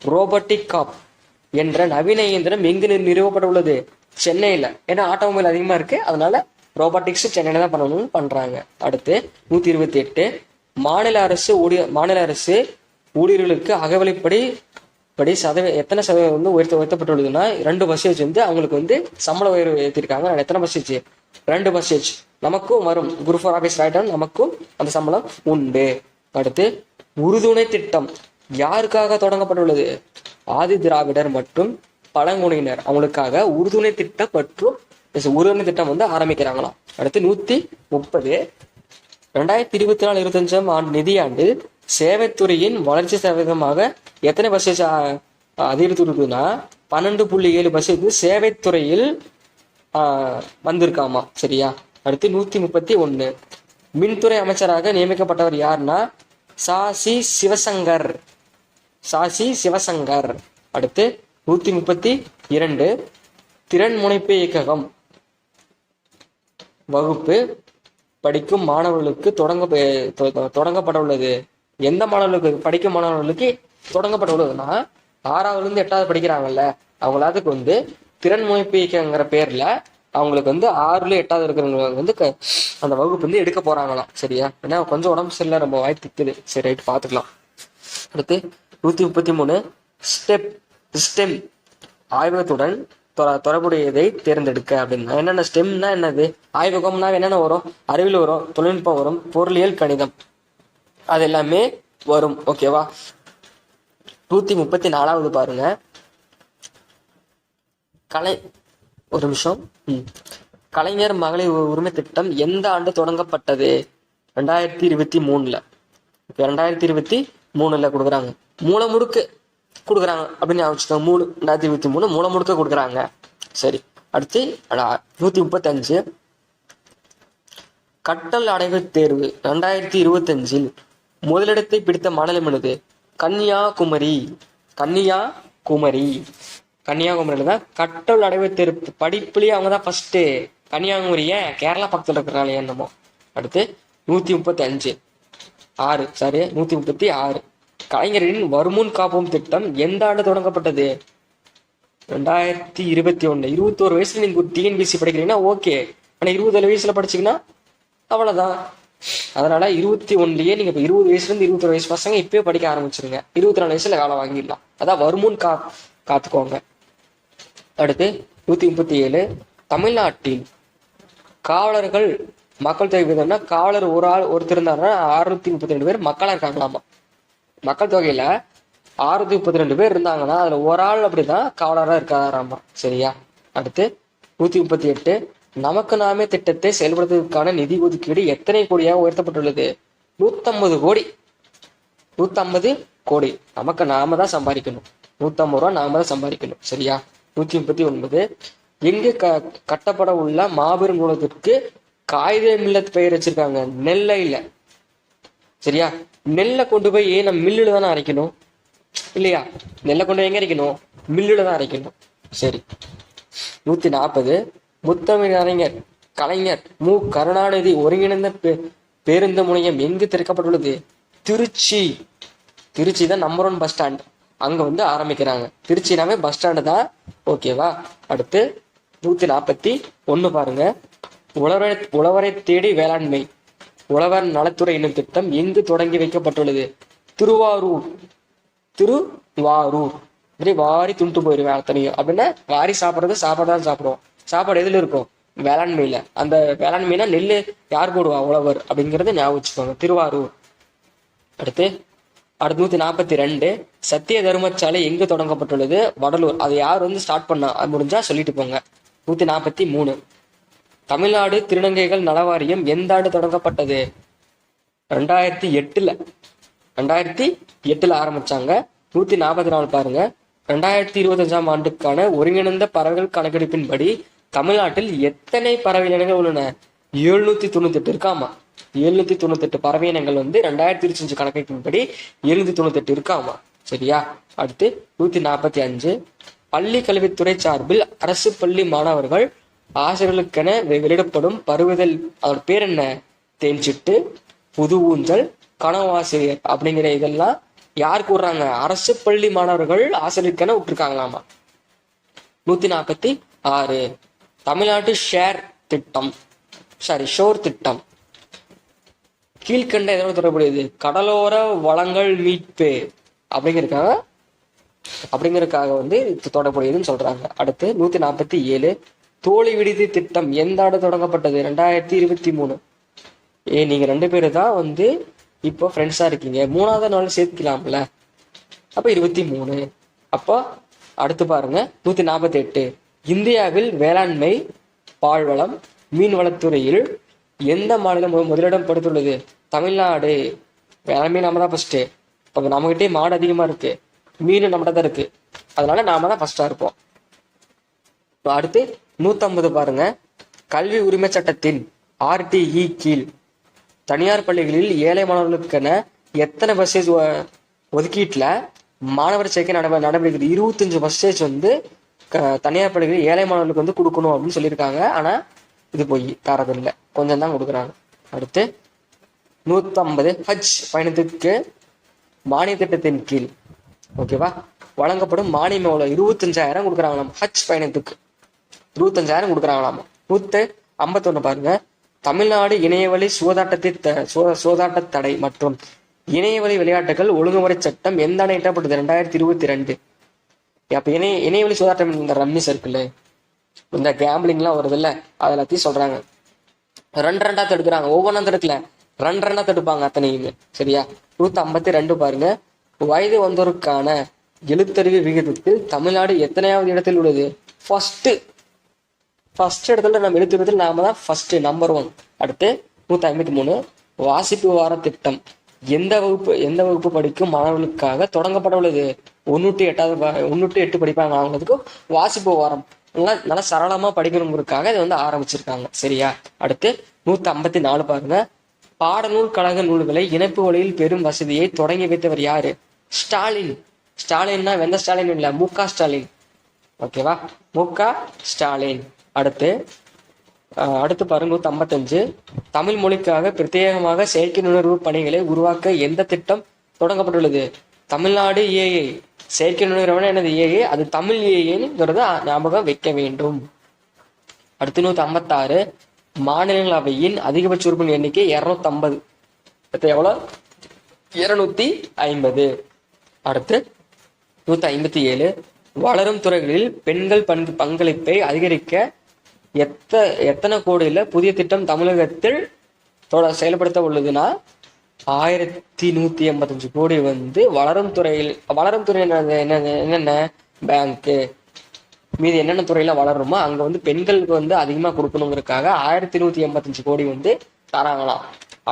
ரோபோட்டிக் காப் என்ற நவீன இயந்திரம் எங்கு நிறுவப்பட்டுள்ளது? சென்னையில. ஏன்னா ஆட்டோமொபைல் அதிகமா இருக்கு, அதனால ரோபோட்டிக்ஸ் சென்னையில தான் பண்ணணும்னு பண்றாங்க. அடுத்து 128 மாநில அரசு ஊழியர்களுக்கு அகவிலைப்படி எத்தனை சதவீதம் வந்து உயர்த்தப்பட்டுள்ளதுன்னா 2% வந்து அவங்களுக்கு வந்து சம்பள உயர்வு ஏற்றிருக்காங்க. எத்தனை பர்சன்டேஜ்? 2%. நமக்கும் வரும். குரூப் 4 ஆபீஸ் ரைட்டம் நமக்கும் அந்த சம்பளம் உண்டு. அடுத்து உறுதுணை திட்டம் யாருக்காக தொடங்கப்பட்டுள்ளது? ஆதி திராவிடர் மற்றும் பழங்குடியினர் அவங்களுக்காக உறுதுணை திட்டம் மற்றும் உறுதுணை திட்டம் வந்து ஆரம்பிக்கிறாங்களாம். அடுத்து 130 2024-25 நிதியாண்டில் சேவைத்துறையின் வளர்ச்சி சதவீதமாக எத்தனை பர்சன்டேஜ் அதிகரித்துள்ளதுன்னா 12.7% சேவைத்துறையில் வந்திருக்காமா. சரியா? அடுத்து 131 மின்துறை அமைச்சராக நியமிக்கப்பட்டவர் யாருன்னா சாசி சிவசங்கர். அடுத்து 132 திறன் முனைப்பு இயக்ககம் வகுப்பு படிக்கும் மாணவர்களுக்கு தொடங்கப்பட்டுள்ளது. எந்த மாணவர்களுக்கு? படிக்கும் மாணவர்களுக்கு தொடங்கப்பட்டுள்ளதுன்னா 6வது இருந்து 8வது படிக்கிறாங்கல்ல, அவங்களாத்துக்கு வந்து திறன் முனைப்பு இயக்கங்கிற பேர்ல அவங்களுக்கு வந்து 6ல 8வது இருக்கிறவங்க வந்து அந்த வகுப்பு வந்து எடுக்க போறாங்களாம். சரியா? ஏன்னா கொஞ்சம் உடம்பு சரியில்லை, நம்ம வாய் திக்குது. சரி, ரைட், பார்த்துக்கலாம். அடுத்து 133 ஸ்டெம் ஆய்வகத்துடன் தொடர்புடையதை தேர்ந்தெடுக்க அப்படின்னா என்னென்ன? ஸ்டெம்னா என்னது? ஆய்வகம்னா என்னென்ன வரும்? அறிவியல் வரும், தொழில்நுட்பம் வரும், பொருளியல், கணிதம், அது எல்லாமே வரும். ஓகேவா? 134 பாருங்க. ஒரு நிமிஷம். கலைஞர் மகளிர் உரிமை திட்டம் எந்த ஆண்டு தொடங்கப்பட்டது? 2023. 2023 கொடுக்குறாங்க. மூலமுடுக்கு கொடுக்குறாங்க அப்படின்னு ஞாபகம். 2023 மூலமுடுக்க கொடுக்குறாங்க. சரி, அடுத்து 135. கட்டல் அடைவு தேர்வு 2025 முதலிடத்தை பிடித்த மாநிலம் என்னது? கன்னியாகுமரி. கன்னியாகுமரியில தான் கட்டல் அடைவு தேர்வு படிப்புலயே அவங்க தான் ஃபர்ஸ்ட். கன்னியாகுமரிய கேரளா பக்கத்துல இருக்கிறாங்க என்னமோ. அடுத்து 136. 136. கலைஞரின் வருமுன் காப்போம் திட்டம் எந்த ஆண்டு தொடங்கப்பட்டது? 2021. 21 வயசுல நீங்க டிஎன்பிசி படிக்கிறீங்கன்னா ஓகே. ஆனா 27 வயசுல படிச்சீங்கன்னா அவ்வளவுதான். அதனால 21லயே நீங்க இப்ப 20 வயசுல இருந்து 21 வயசு பசங்க இப்பயே படிக்க ஆரம்பிச்சிருங்க. 24 வயசுல வேலை வாங்கிடலாம். அதான் வருமுன் காத்துக்கோங்க. அடுத்து 137. தமிழ்நாட்டில் காவலர்கள் மக்கள் தொகை விதம்னா காவலர் ஒருத்தர் இருந்தாருன்னா 632 பேர் மக்களா இருக்காங்களாமா. மக்கள் தொகையில 632 பேர் இருந்தாங்கன்னா அதுல ஒரு ஆள் அப்படிதான் காவலரா இருக்காராமா. சரியா? அடுத்து 138. நமக்கு நாமே திட்டத்தை செயல்படுத்துவதற்கான நிதி ஒதுக்கீடு எத்தனை கோடியாக உயர்த்தப்பட்டுள்ளது? 150 கோடி. 150 கோடி நமக்கு நாம தான் சம்பாதிக்கணும். 150 ரூபா நாம தான் சம்பாதிக்கணும். சரியா? 139. எங்கு கட்டப்பட உள்ள மாபெரும் நூலகத்திற்கு காகித மில்லத் பெயர் வச்சிருக்காங்க? நெல்லையில. சரியா? நெல்லை கொண்டு போய் நம்ம மில்லுல தானே அரைக்கணும் இல்லையா? நெல்லை கொண்டு போய் எங்க அரைக்கணும்? மில்லுல தான் அரைக்கணும். சரி. 140. முத்தமிழ் அறிஞர் கலைஞர் மு கருணாநிதி ஒருங்கிணைந்த பேருந்து முனையம் எங்கு திறக்கப்பட்டுள்ளது? திருச்சி தான் நம்பர் 1 பஸ் ஸ்டாண்ட். அங்க ஆரம்பிக்கிறாங்க. திருச்சினாவே பஸ் ஸ்டாண்டு தான். ஓகேவா? அடுத்து 141 பாருங்க. உழவரை தேடி வேளாண்மை உழவர் நலத்துறை என்னும் திட்டம் எங்கு தொடங்கி வைக்கப்பட்டுள்ளது? திருவாரூர். வாரி துண்டு போயிடுவேன் அத்தனையும். அப்படின்னா வாரி சாப்பாடுதான் சாப்பிடுவோம். சாப்பாடு எதுல இருக்கும்? வேளாண்மையில. அந்த வேளாண்மைனா நெல்லு யார் போடுவா? உழவர். அப்படிங்கறது ஞாபகம் வச்சுக்கோங்க. திருவாரூர். அடுத்து 142. சத்திய தர்மசாலை எங்கு தொடங்கப்பட்டுள்ளது? வடலூர். அது யார் ஸ்டார்ட் பண்ணா? அது முடிஞ்சா சொல்லிட்டு போங்க. 143. தமிழ்நாடு திருநங்கைகள் நலவாரியம் எந்த ஆண்டு தொடங்கப்பட்டது? 2008 ஆரம்பிச்சாங்க. 144 பாருங்க. 2025 ஆண்டுக்கான ஒருங்கிணைந்த பறவைகள் கணக்கெடுப்பின்படி தமிழ்நாட்டில் எத்தனை பறவை இனங்கள் உள்ளன? 798 இருக்காமா. 798 பறவை இனங்கள் 2025 கணக்கெடுப்பின்படி 798 இருக்காமா. சரியா? அடுத்து 145. பள்ளி கல்வித்துறை சார்பில் அரசு பள்ளி மாணவர்கள் ஆசிரியர்களுக்கென வெளியிடப்படும் பருவதல் அதோட பேர் என்ன? தேன்சிட்டு, புது ஊஞ்சல், கனவாசிரியர் அப்படிங்கிற இதெல்லாம் யார் கூடுறாங்க? அரசு பள்ளி மாணவர்கள் ஆசிரியருக்கென விட்டுருக்காங்களாமா. 146. தமிழ்நாட்டு ஷோர் திட்டம் கீழ்கண்ட எதோட தொடர்புடையது? கடலோர வளங்கள் மீட்பு அப்படிங்கிறதுக்காக தொடர்புடையதுன்னு சொல்றாங்க. அடுத்து 147. தோழி விடுதி திட்டம் எந்த ஆண்டு தொடங்கப்பட்டது? 2023. நீங்க 2 பேரு தான் இப்போ ஃப்ரெண்ட்ஸா இருக்கீங்க. 3வது நாள் சேர்த்துக்கலாம்ல. அப்ப 23. அப்போ அடுத்து பாருங்க 148. இந்தியாவில் வேளாண்மை, பால்வளம், மீன்வளத்துறையில் எந்த மாநிலம் முதலிடம் படுத்துள்ளது? தமிழ்நாடு. வேளாண்மை நாம தான் ஃபர்ஸ்ட். இப்போ நம்மகிட்டே மாடு அதிகமா இருக்கு, மீன் நம்மகிட்ட தான் இருக்கு. அதனால நாம தான் ஃபர்ஸ்டா இருப்போம். அடுத்து 150 பாருங்க. கல்வி உரிமை சட்டத்தின் RTE கீழ் தனியார் பள்ளிகளில் ஏழை மாணவர்களுக்கென எத்தனை பர்சன்டேஜ் ஒதுக்கீட்டுல மாணவர் சேர்க்கை நடவடிக்கை? 25% தனியார் பள்ளிகளில் ஏழை மாணவர்களுக்கு கொடுக்கணும் அப்படின்னு சொல்லியிருக்காங்க. ஆனா இது போய் தரதில்லை, கொஞ்சம் தான் கொடுக்குறாங்க. அடுத்து 150. ஹஜ் பயணத்துக்கு மானிய திட்டத்தின் கீழ் ஓகேவா வழங்கப்படும் மானியம் எவ்வளவு? 25,000 கொடுக்குறாங்களாம். ஹஜ் பயணத்துக்கு 25,000 கொடுக்குறாங்களாமா. 151 பாருங்க. தமிழ்நாடு இணையவழி சூதாட்ட தடை மற்றும் இணையவழி விளையாட்டுகள் ஒழுங்குமுறை சட்டம் எந்த ஆண்டு இயற்றப்பட்டது? 2022. அப்ப இணையவழி சூதாட்டம் இந்த ரம்மி சர்க்கிள் இந்த கேம்பிளிங்லாம் வருது இல்ல, அது எல்லாத்தையும் சொல்றாங்க. 2 தடுக்கிறாங்க. ஒவ்வொன்றா தடுக்கல, 2 தடுப்பாங்க அத்தனையுமே. சரியா? 152 பாருங்க. வயது வந்தோருக்கான எழுத்தறிவு விகிதத்தில் தமிழ்நாடு எத்தனையாவது இடத்தில் உள்ளது? ஃபர்ஸ்ட். ஃபர்ஸ்ட் இடத்துல நம்ம எழுத்துறதுல நாம தான் ஃபர்ஸ்ட் நம்பர் 1. அடுத்து 153 வாசிப்பு வார திட்டம் எந்த வகுப்பு படிக்கும் மாணவர்களுக்காக தொடங்கப்பட உள்ளது? 1 to 8 படிப்பாங்க அவங்களுக்கு வாசிப்பு வாரம் நல்லா சரளமா படிக்கணுங்கிறதுக்காக இதை வந்து ஆரம்பிச்சிருக்காங்க. சரியா? அடுத்து 154 பாருங்க. பாடநூல் கழக நூல்களை இணைப்பு வழியில் பெரும் வசதியை தொடங்கி வைத்தவர் யாரு? ஸ்டாலின். ஸ்டாலின்னா எந்த ஸ்டாலின் இல்ல, மு.க. ஸ்டாலின். ஓகேவா? மு.க. ஸ்டாலின். அடுத்து பாருங்க 155 தமிழ் மொழிக்காக பிரத்யேகமாக செயற்கை நுண்ணறிவு பணிகளை உருவாக்க எந்த திட்டம் தொடங்கப்பட்டுள்ளது? தமிழ்நாடு ஏஐ. செயற்கை நுண்ணறிவு என்னது? ஏஐ. அது தமிழ் ஏஐங்கிறத ஞாபகம் வைக்க வேண்டும். அடுத்து 156 மாநிலங்களவையின் அதிகபட்ச உறுப்பினர் எண்ணிக்கை 250. எவ்வளவு? 250. அடுத்து 157 வளரும் துறைகளில் பெண்கள் பங்களிப்பை அதிகரிக்க எத்தனை கோடியில புதிய திட்டம் தமிழகத்தில் செயல்படுத்த உள்ளதுன்னா 1185 கோடி வந்து வளரும் துறை என்னென்ன பேங்க்கு மீது என்னென்ன துறையில வளருமோ அங்க வந்து பெண்களுக்கு வந்து அதிகமா கொடுக்கணுங்கிறதுக்காக 1185 கோடி வந்து தராங்களாம்.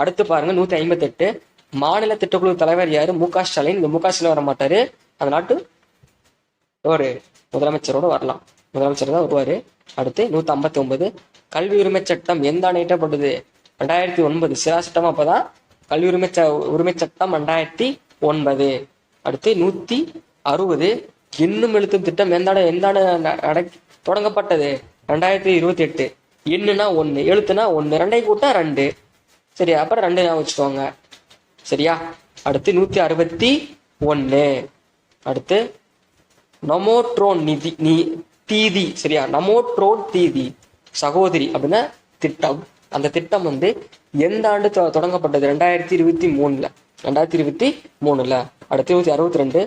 அடுத்து பாருங்க 158 மாநில திட்டக்குழு தலைவர் யாரு? மு.க. ஸ்டாலின். இந்த மு.க. ஸ்டாலின் வர மாட்டாரு, அந்த நாட்டு ஒரு முதலமைச்சரோட வரலாம், முதலமைச்சர் தான் வருவாரு. அடுத்து 159 கல்வி உரிமை சட்டம் எந்த ஆண்டு இயற்றப்பட்டது? 2009. சிரா சட்டம் அப்பதான் கல்வி உரிமை சட்டம் 2009. அடுத்து 160 எண்ணும் எழுத்தும் திட்டம் எந்தாண்டு தொடங்கப்பட்டது? 2028. எண்ணுனா 1, எழுத்துனா 1, 2 கூட்டா 2. சரியா? அப்புறம் 2 ஞாபகம் வச்சுக்கோங்க. சரியா? அடுத்து 161. அடுத்து நமோட்ரோன் தீதி. சரியா? நமோட்ரோன் தீதி சகோதரி அப்படின்னா திட்டம். அந்த திட்டம் வந்து எந்த ஆண்டு தொடங்கப்பட்டது? 2023. 2023. அடுத்து 162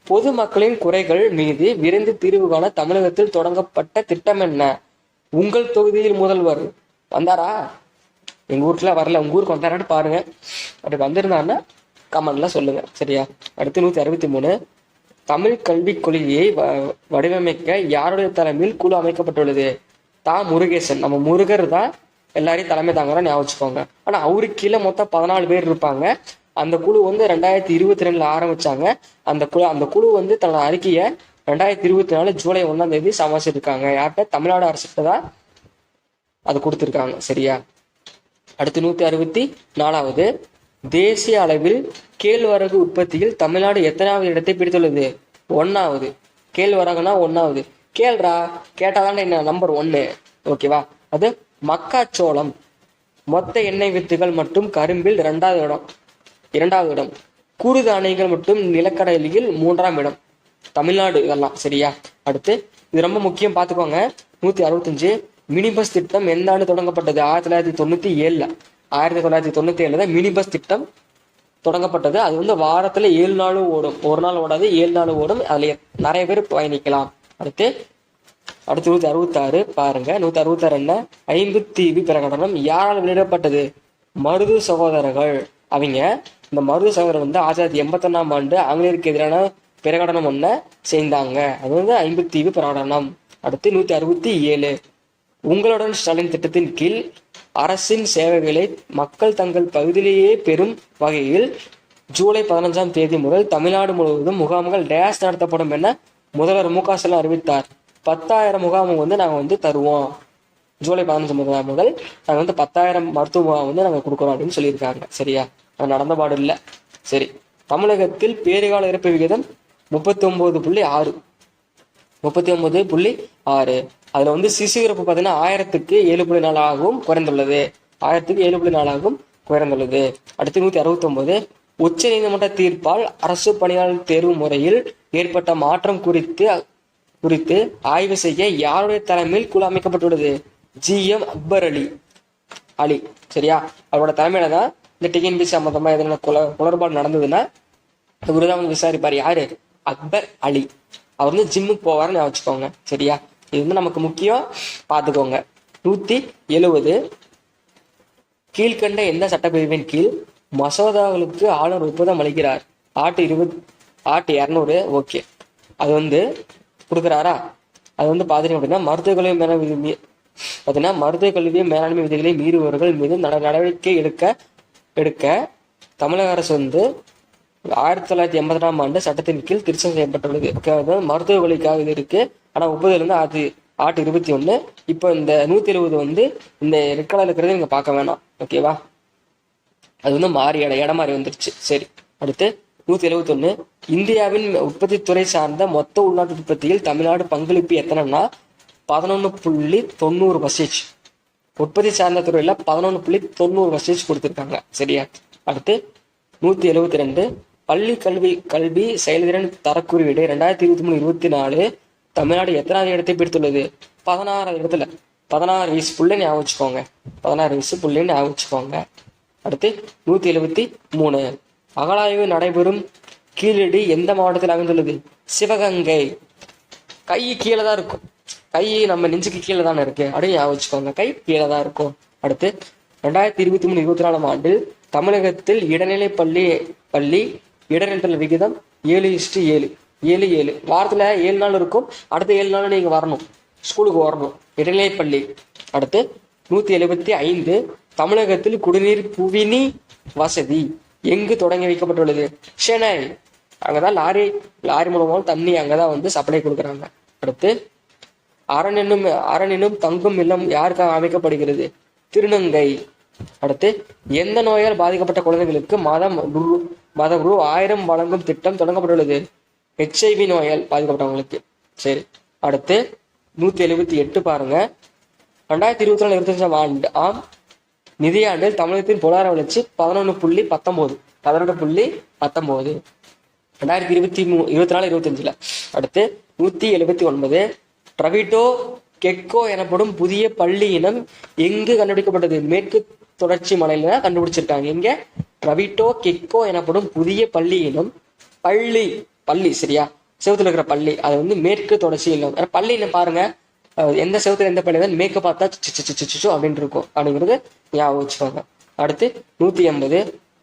பொதுமக்களின் குறைகள் மீது விரைந்து தீர்வு காண தமிழகத்தில் தொடங்கப்பட்ட திட்டம் என்ன? உங்கள் தொகுதியில் முதல்வர் வந்தாரா? எங்க ஊருக்குல வரல, உங்க ஊருக்கு வந்தாரான்னு பாருங்க. அப்படி வந்திருந்தாருன்னா கமெண்ட்ல சொல்லுங்க. சரியா? அடுத்து 163 தமிழ் கல்விக் கொள்கையை வடிவமைக்க யாருடைய தலைமையில் குழு அமைக்கப்பட்டுள்ளது? முருகேசன். நம்ம முருகர் தான் எல்லாரையும் தலைமை தாங்கிறா, ஞாபகம் வச்சுக்கோங்க. ஆனா அவருக்கு கீழே மொத்தம் 14 பேர் இருப்பாங்க. அந்த குழு வந்து 2022 ஆரம்பிச்சாங்க. அந்த குழு வந்து தன்னோட அறிக்கையை 2024 ஜூலை 1 சமர்ப்பிச்சிருக்காங்க. யார்கிட்ட? தமிழ்நாடு அரசுகிட்ட தான் அது கொடுத்துருக்காங்க. சரியா? அடுத்து 164 தேசிய அளவில் கேழ்வரகு உற்பத்தியில் தமிழ்நாடு எத்தனாவது இடத்தை பிடித்துள்ளது? 1வது. கேழ்வரகுனா 1வது. கேள்றா, கேட்டாதான் என்ன நம்பர் 1. ஓகேவா? அது மக்காச்சோளம் மொத்த எண்ணெய் வித்துகள் மற்றும் கரும்பில் 2வது இடம். குறுதானியங்கள் மற்றும் நிலக்கடலையில் 3ஆம் இடம் தமிழ்நாடு. இதெல்லாம் சரியா? அடுத்து இது ரொம்ப முக்கியம், பார்த்துக்கோங்க. 165 மினி பஸ் திட்டம் எந்த ஆண்டு தொடங்கப்பட்டது? 1997. 1997 தான் மினி பஸ் திட்டம் தொடங்கப்பட்டது. அது வந்து வாரத்துல 7 நாளும் ஓடும், ஒரு நாள் ஓடாது, 7 நாளும் ஓடும். அதுல நிறைய பேர் பயணிக்கலாம். அடுத்து 166 பாருங்க. 166 என்ன? ஐம்புத்தீவு பிரகடனம் யாரால் வெளியிடப்பட்டது? மருது சகோதரர்கள். அவங்க இந்த மருது சகோதரர் வந்து 1981ஆம் ஆண்டு ஆங்கிலேயருக்கு எதிரான பிரகடனம் ஒன்ன செய்தாங்க. அது வந்து ஐம்புத்தீவு பிரகடனம். அடுத்து 167 உங்களுடன் ஸ்டாலின் திட்டத்தின் கீழ் அரசின் சேவைகளை மக்கள் தங்கள் பகுதியிலேயே பெறும் வகையில் ஜூலை 15ஆம் தேதி முதல் தமிழ்நாடு முழுவதும் முகாம்கள் டேஷ் நடத்தப்படும் என முதல்வர் மு.க. ஸ்டாலின் அறிவித்தார். 10,000 முகாம் வந்து நாங்கள் வந்து தருவோம். ஜூலை 15 முதல் நாங்கள் வந்து 10,000 மருத்துவ முகாம் வந்து நாங்கள் கொடுக்குறோம் அப்படின்னு சொல்லியிருக்காங்க. சரியா? அது நடந்த பாடு இல்லை. சரி, தமிழகத்தில் பேறுகால இறப்பு விகிதம் 39.6. 39.6. அதுல வந்து சிசு இறப்பு பார்த்தீங்கன்னா 1000க்கு 7.4 ஆகவும் குறைந்துள்ளது. 1000க்கு 7.4 ஆகவும் குறைந்துள்ளது. அடுத்து 169 உச்ச நீதிமன்ற தீர்ப்பால் அரசு பணியாளர் தேர்வு முறையில் ஏற்பட்ட மாற்றம் குறித்து ஆய்வு செய்ய யாருடைய தலைமையில் குழு அமைக்கப்பட்டுள்ளது? GM அக்பர் அலி. சரியா? அவரோட தலைமையில தான் இந்த டிஎன்பிசி சம்பந்தமா எதனா குளறுபாடு நடந்ததுன்னா இவருதான் வந்து விசாரிப்பார். யாரு? அக்பர் அலி. அவர் வந்து ஜிம்முக்கு போவாருன்னு வச்சுக்கோங்க. சரியா? இது வந்து நமக்கு முக்கியம், பார்த்துக்கோங்க. 170 கீழ்கண்ட எந்த சட்டப்பிரிவின் கீழ் மசோதாக்களுக்கு ஆளுநர் ஒப்புதம் அளிக்கிறார்? ஆட்டு 200. ஓகே, அது வந்து கொடுக்குறாரா? அது வந்து பாத்தீங்க அப்படின்னா மருத்துவ கல்வி பார்த்தீங்கன்னா மருத்துவ கல்வி மேலாண்மை விதிகளை மீறுபவர்கள் மீது நடவடிக்கை எடுக்க தமிழக அரசு வந்து 1982ஆம் ஆண்டு சட்டத்தின் கீழ் திருத்தம் செய்யப்பட்டுள்ளது. மருத்துவ கல்விக்காக இது இருக்கு. ஆனா 30லேருந்து ஆட்டு 21. இப்போ இந்த 170 வந்து இந்த ரெட் கலர்ல இருக்கிறது நீங்க பார்க்க வேணாம். ஓகேவா? அது வந்து மாறி இடம் மாறி வந்துருச்சு. சரி, அடுத்து 171. இந்தியாவின் உற்பத்தி துறை சார்ந்த மொத்த உள்நாட்டு உற்பத்தியில் தமிழ்நாடு பங்களிப்பு எத்தனைன்னா 11.90%. உற்பத்தி சார்ந்த துறையில 11.90% கொடுத்துருக்காங்க. சரியா? அடுத்து 172. பள்ளி கல்வி செயல்திறன் தரக்குறியீடு 2023-24 தமிழ்நாடு எத்தனாவது இடத்தை பிடித்துள்ளது? 16வது இடத்துல. 16 வயசு புள்ளை ஞாபகம் வச்சுக்கோங்க. 16 வயசு புள்ளை ஞாபகம் வச்சுக்கோங்க. அடுத்து 173. அகழாய்வு நடைபெறும் கீழடி எந்த மாவட்டத்தில் அமைந்துள்ளது? சிவகங்கை. கை கீழே தான் இருக்கும். கை நம்ம நெஞ்சுக்கு கீழே தானே இருக்கு. அப்படின்னு ஞாபகம் வச்சுக்கோங்க. கை கீழே தான் இருக்கும். அடுத்து 2023-24 ஆண்டில் தமிழகத்தில் இடைநிலை பள்ளி இடைநிற்றல் விகிதம் 7:7. 7 வாரத்துல 7 நாள் இருக்கும். அடுத்த 7 நாள் நீங்க வரணும், ஸ்கூலுக்கு வரணும். இடைநிலை பள்ளி. அடுத்து 175. தமிழகத்தில் குடிநீர் புவினி வசதி எங்கு தொடங்கி வைக்கப்பட்டுள்ளது? சென்னை. அங்கதான் லாரி மூலமாக தண்ணி அங்கதான் வந்து சப்ளை கொடுக்குறாங்க. அடுத்து அரணினும் தங்கும் இல்லம் யாருக்காக அமைக்கப்படுகிறது? திருநங்கை. அடுத்து எந்த நோயால் பாதிக்கப்பட்ட குழந்தைகளுக்கு மாதம் ரூ. 1000 வழங்கும் திட்டம் தொடங்கப்பட்டுள்ளது? HIV நோயால் பாதிக்கப்பட்டவங்களுக்கு. சரி, அடுத்து 178 பாருங்க. 2024-25 நிதியாண்டில் தமிழகத்தின் பொருளாதார வளர்ச்சி 11.19. 2024-25. அடுத்து 179. டிராவிடோ கெக்கோ எனப்படும் புதிய பள்ளி இனம் எங்கு கண்டுபிடிக்கப்பட்டது? மேற்கு தொடர்ச்சி மலையில கண்டுபிடிச்சிருக்காங்க. எங்க? டிராவிடோ கெக்கோ எனப்படும் புதிய பள்ளி இனம். பள்ளி சரியா? செவத்துல இருக்கிற பள்ளி, அது வந்து மேற்கு தொடர்ச்சி இனம். பள்ளி இனம் பாருங்க, எந்த செவத்துல எந்த பள்ளி தான் மேற்கு பார்த்தா சிச்சு அப்படின்னு இருக்கும். அப்படிங்கிறது ஞாபகம் வச்சுக்கோங்க. அடுத்து 180.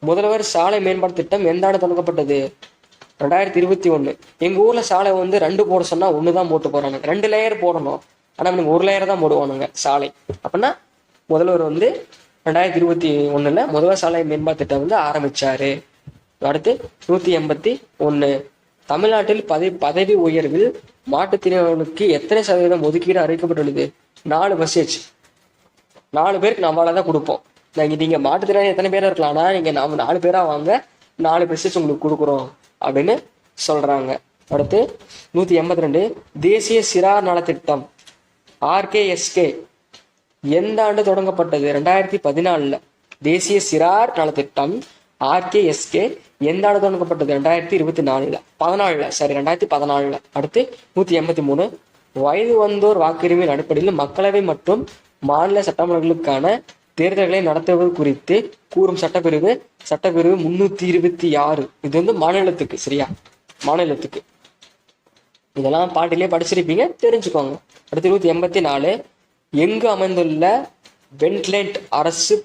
முதல்வர் சாலை மேம்பாட்டு திட்டம் எந்த ஆண்டு தொடங்கப்பட்டது? 2021. எங்க ஊர்ல சாலை வந்து 2 போட சொன்னா 1 தான் போட்டு போறாங்க. 2 லேயர் போடணும். ஆனா நமக்கு 1 லேயர் தான் போடுவானுங்க சாலை. அப்படின்னா முதல்வர் வந்து 2021 முதல்வர் சாலை மேம்பாட்டு திட்டம் வந்து ஆரம்பிச்சாரு. அடுத்து 181. தமிழ்நாட்டில் பதவி உயர்வில் மாற்றுத்திறனாளிகளுக்கு எத்தனை சதவீதம் ஒதுக்கீடு அறிவிக்கப்பட்டுள்ளது? 4%. 4 பேருக்கு நம்மளால தான் கொடுப்போம். நீங்க மாற்றுத்திறனாளி எத்தனை பேரா இருக்கலாம், ஆனா நீங்க நம்ம 4 பேரா வாங்க, 4% உங்களுக்கு கொடுக்குறோம் அப்படின்னு சொல்றாங்க. அடுத்து 182. தேசிய சிறார் நலத்திட்டம் RKSK எந்த ஆண்டு தொடங்கப்பட்டது? 2014. தேசிய சிறார் நலத்திட்டம் RKSK எந்த ஆண்டு தொடங்கப்பட்டது? 2024. 2014. அடுத்து 183. வயது வந்தோர் வாக்குரிமையின் அடிப்படையில் மக்களவை மற்றும் மாநில சட்டமன்றங்களுக்கான தேர்தல்களை நடத்துவது குறித்து கூறும் சட்டப்பிரிவு 326. இது வந்து மாநிலத்துக்கு. சரியா? மாநிலத்துக்கு. இதெல்லாம் பாட்டிலே படிச்சிருப்பீங்க, தெரிஞ்சுக்கோங்க. அடுத்து 184. எங்கு அமைந்துள்ள வென்ட்லேண்ட் அரசு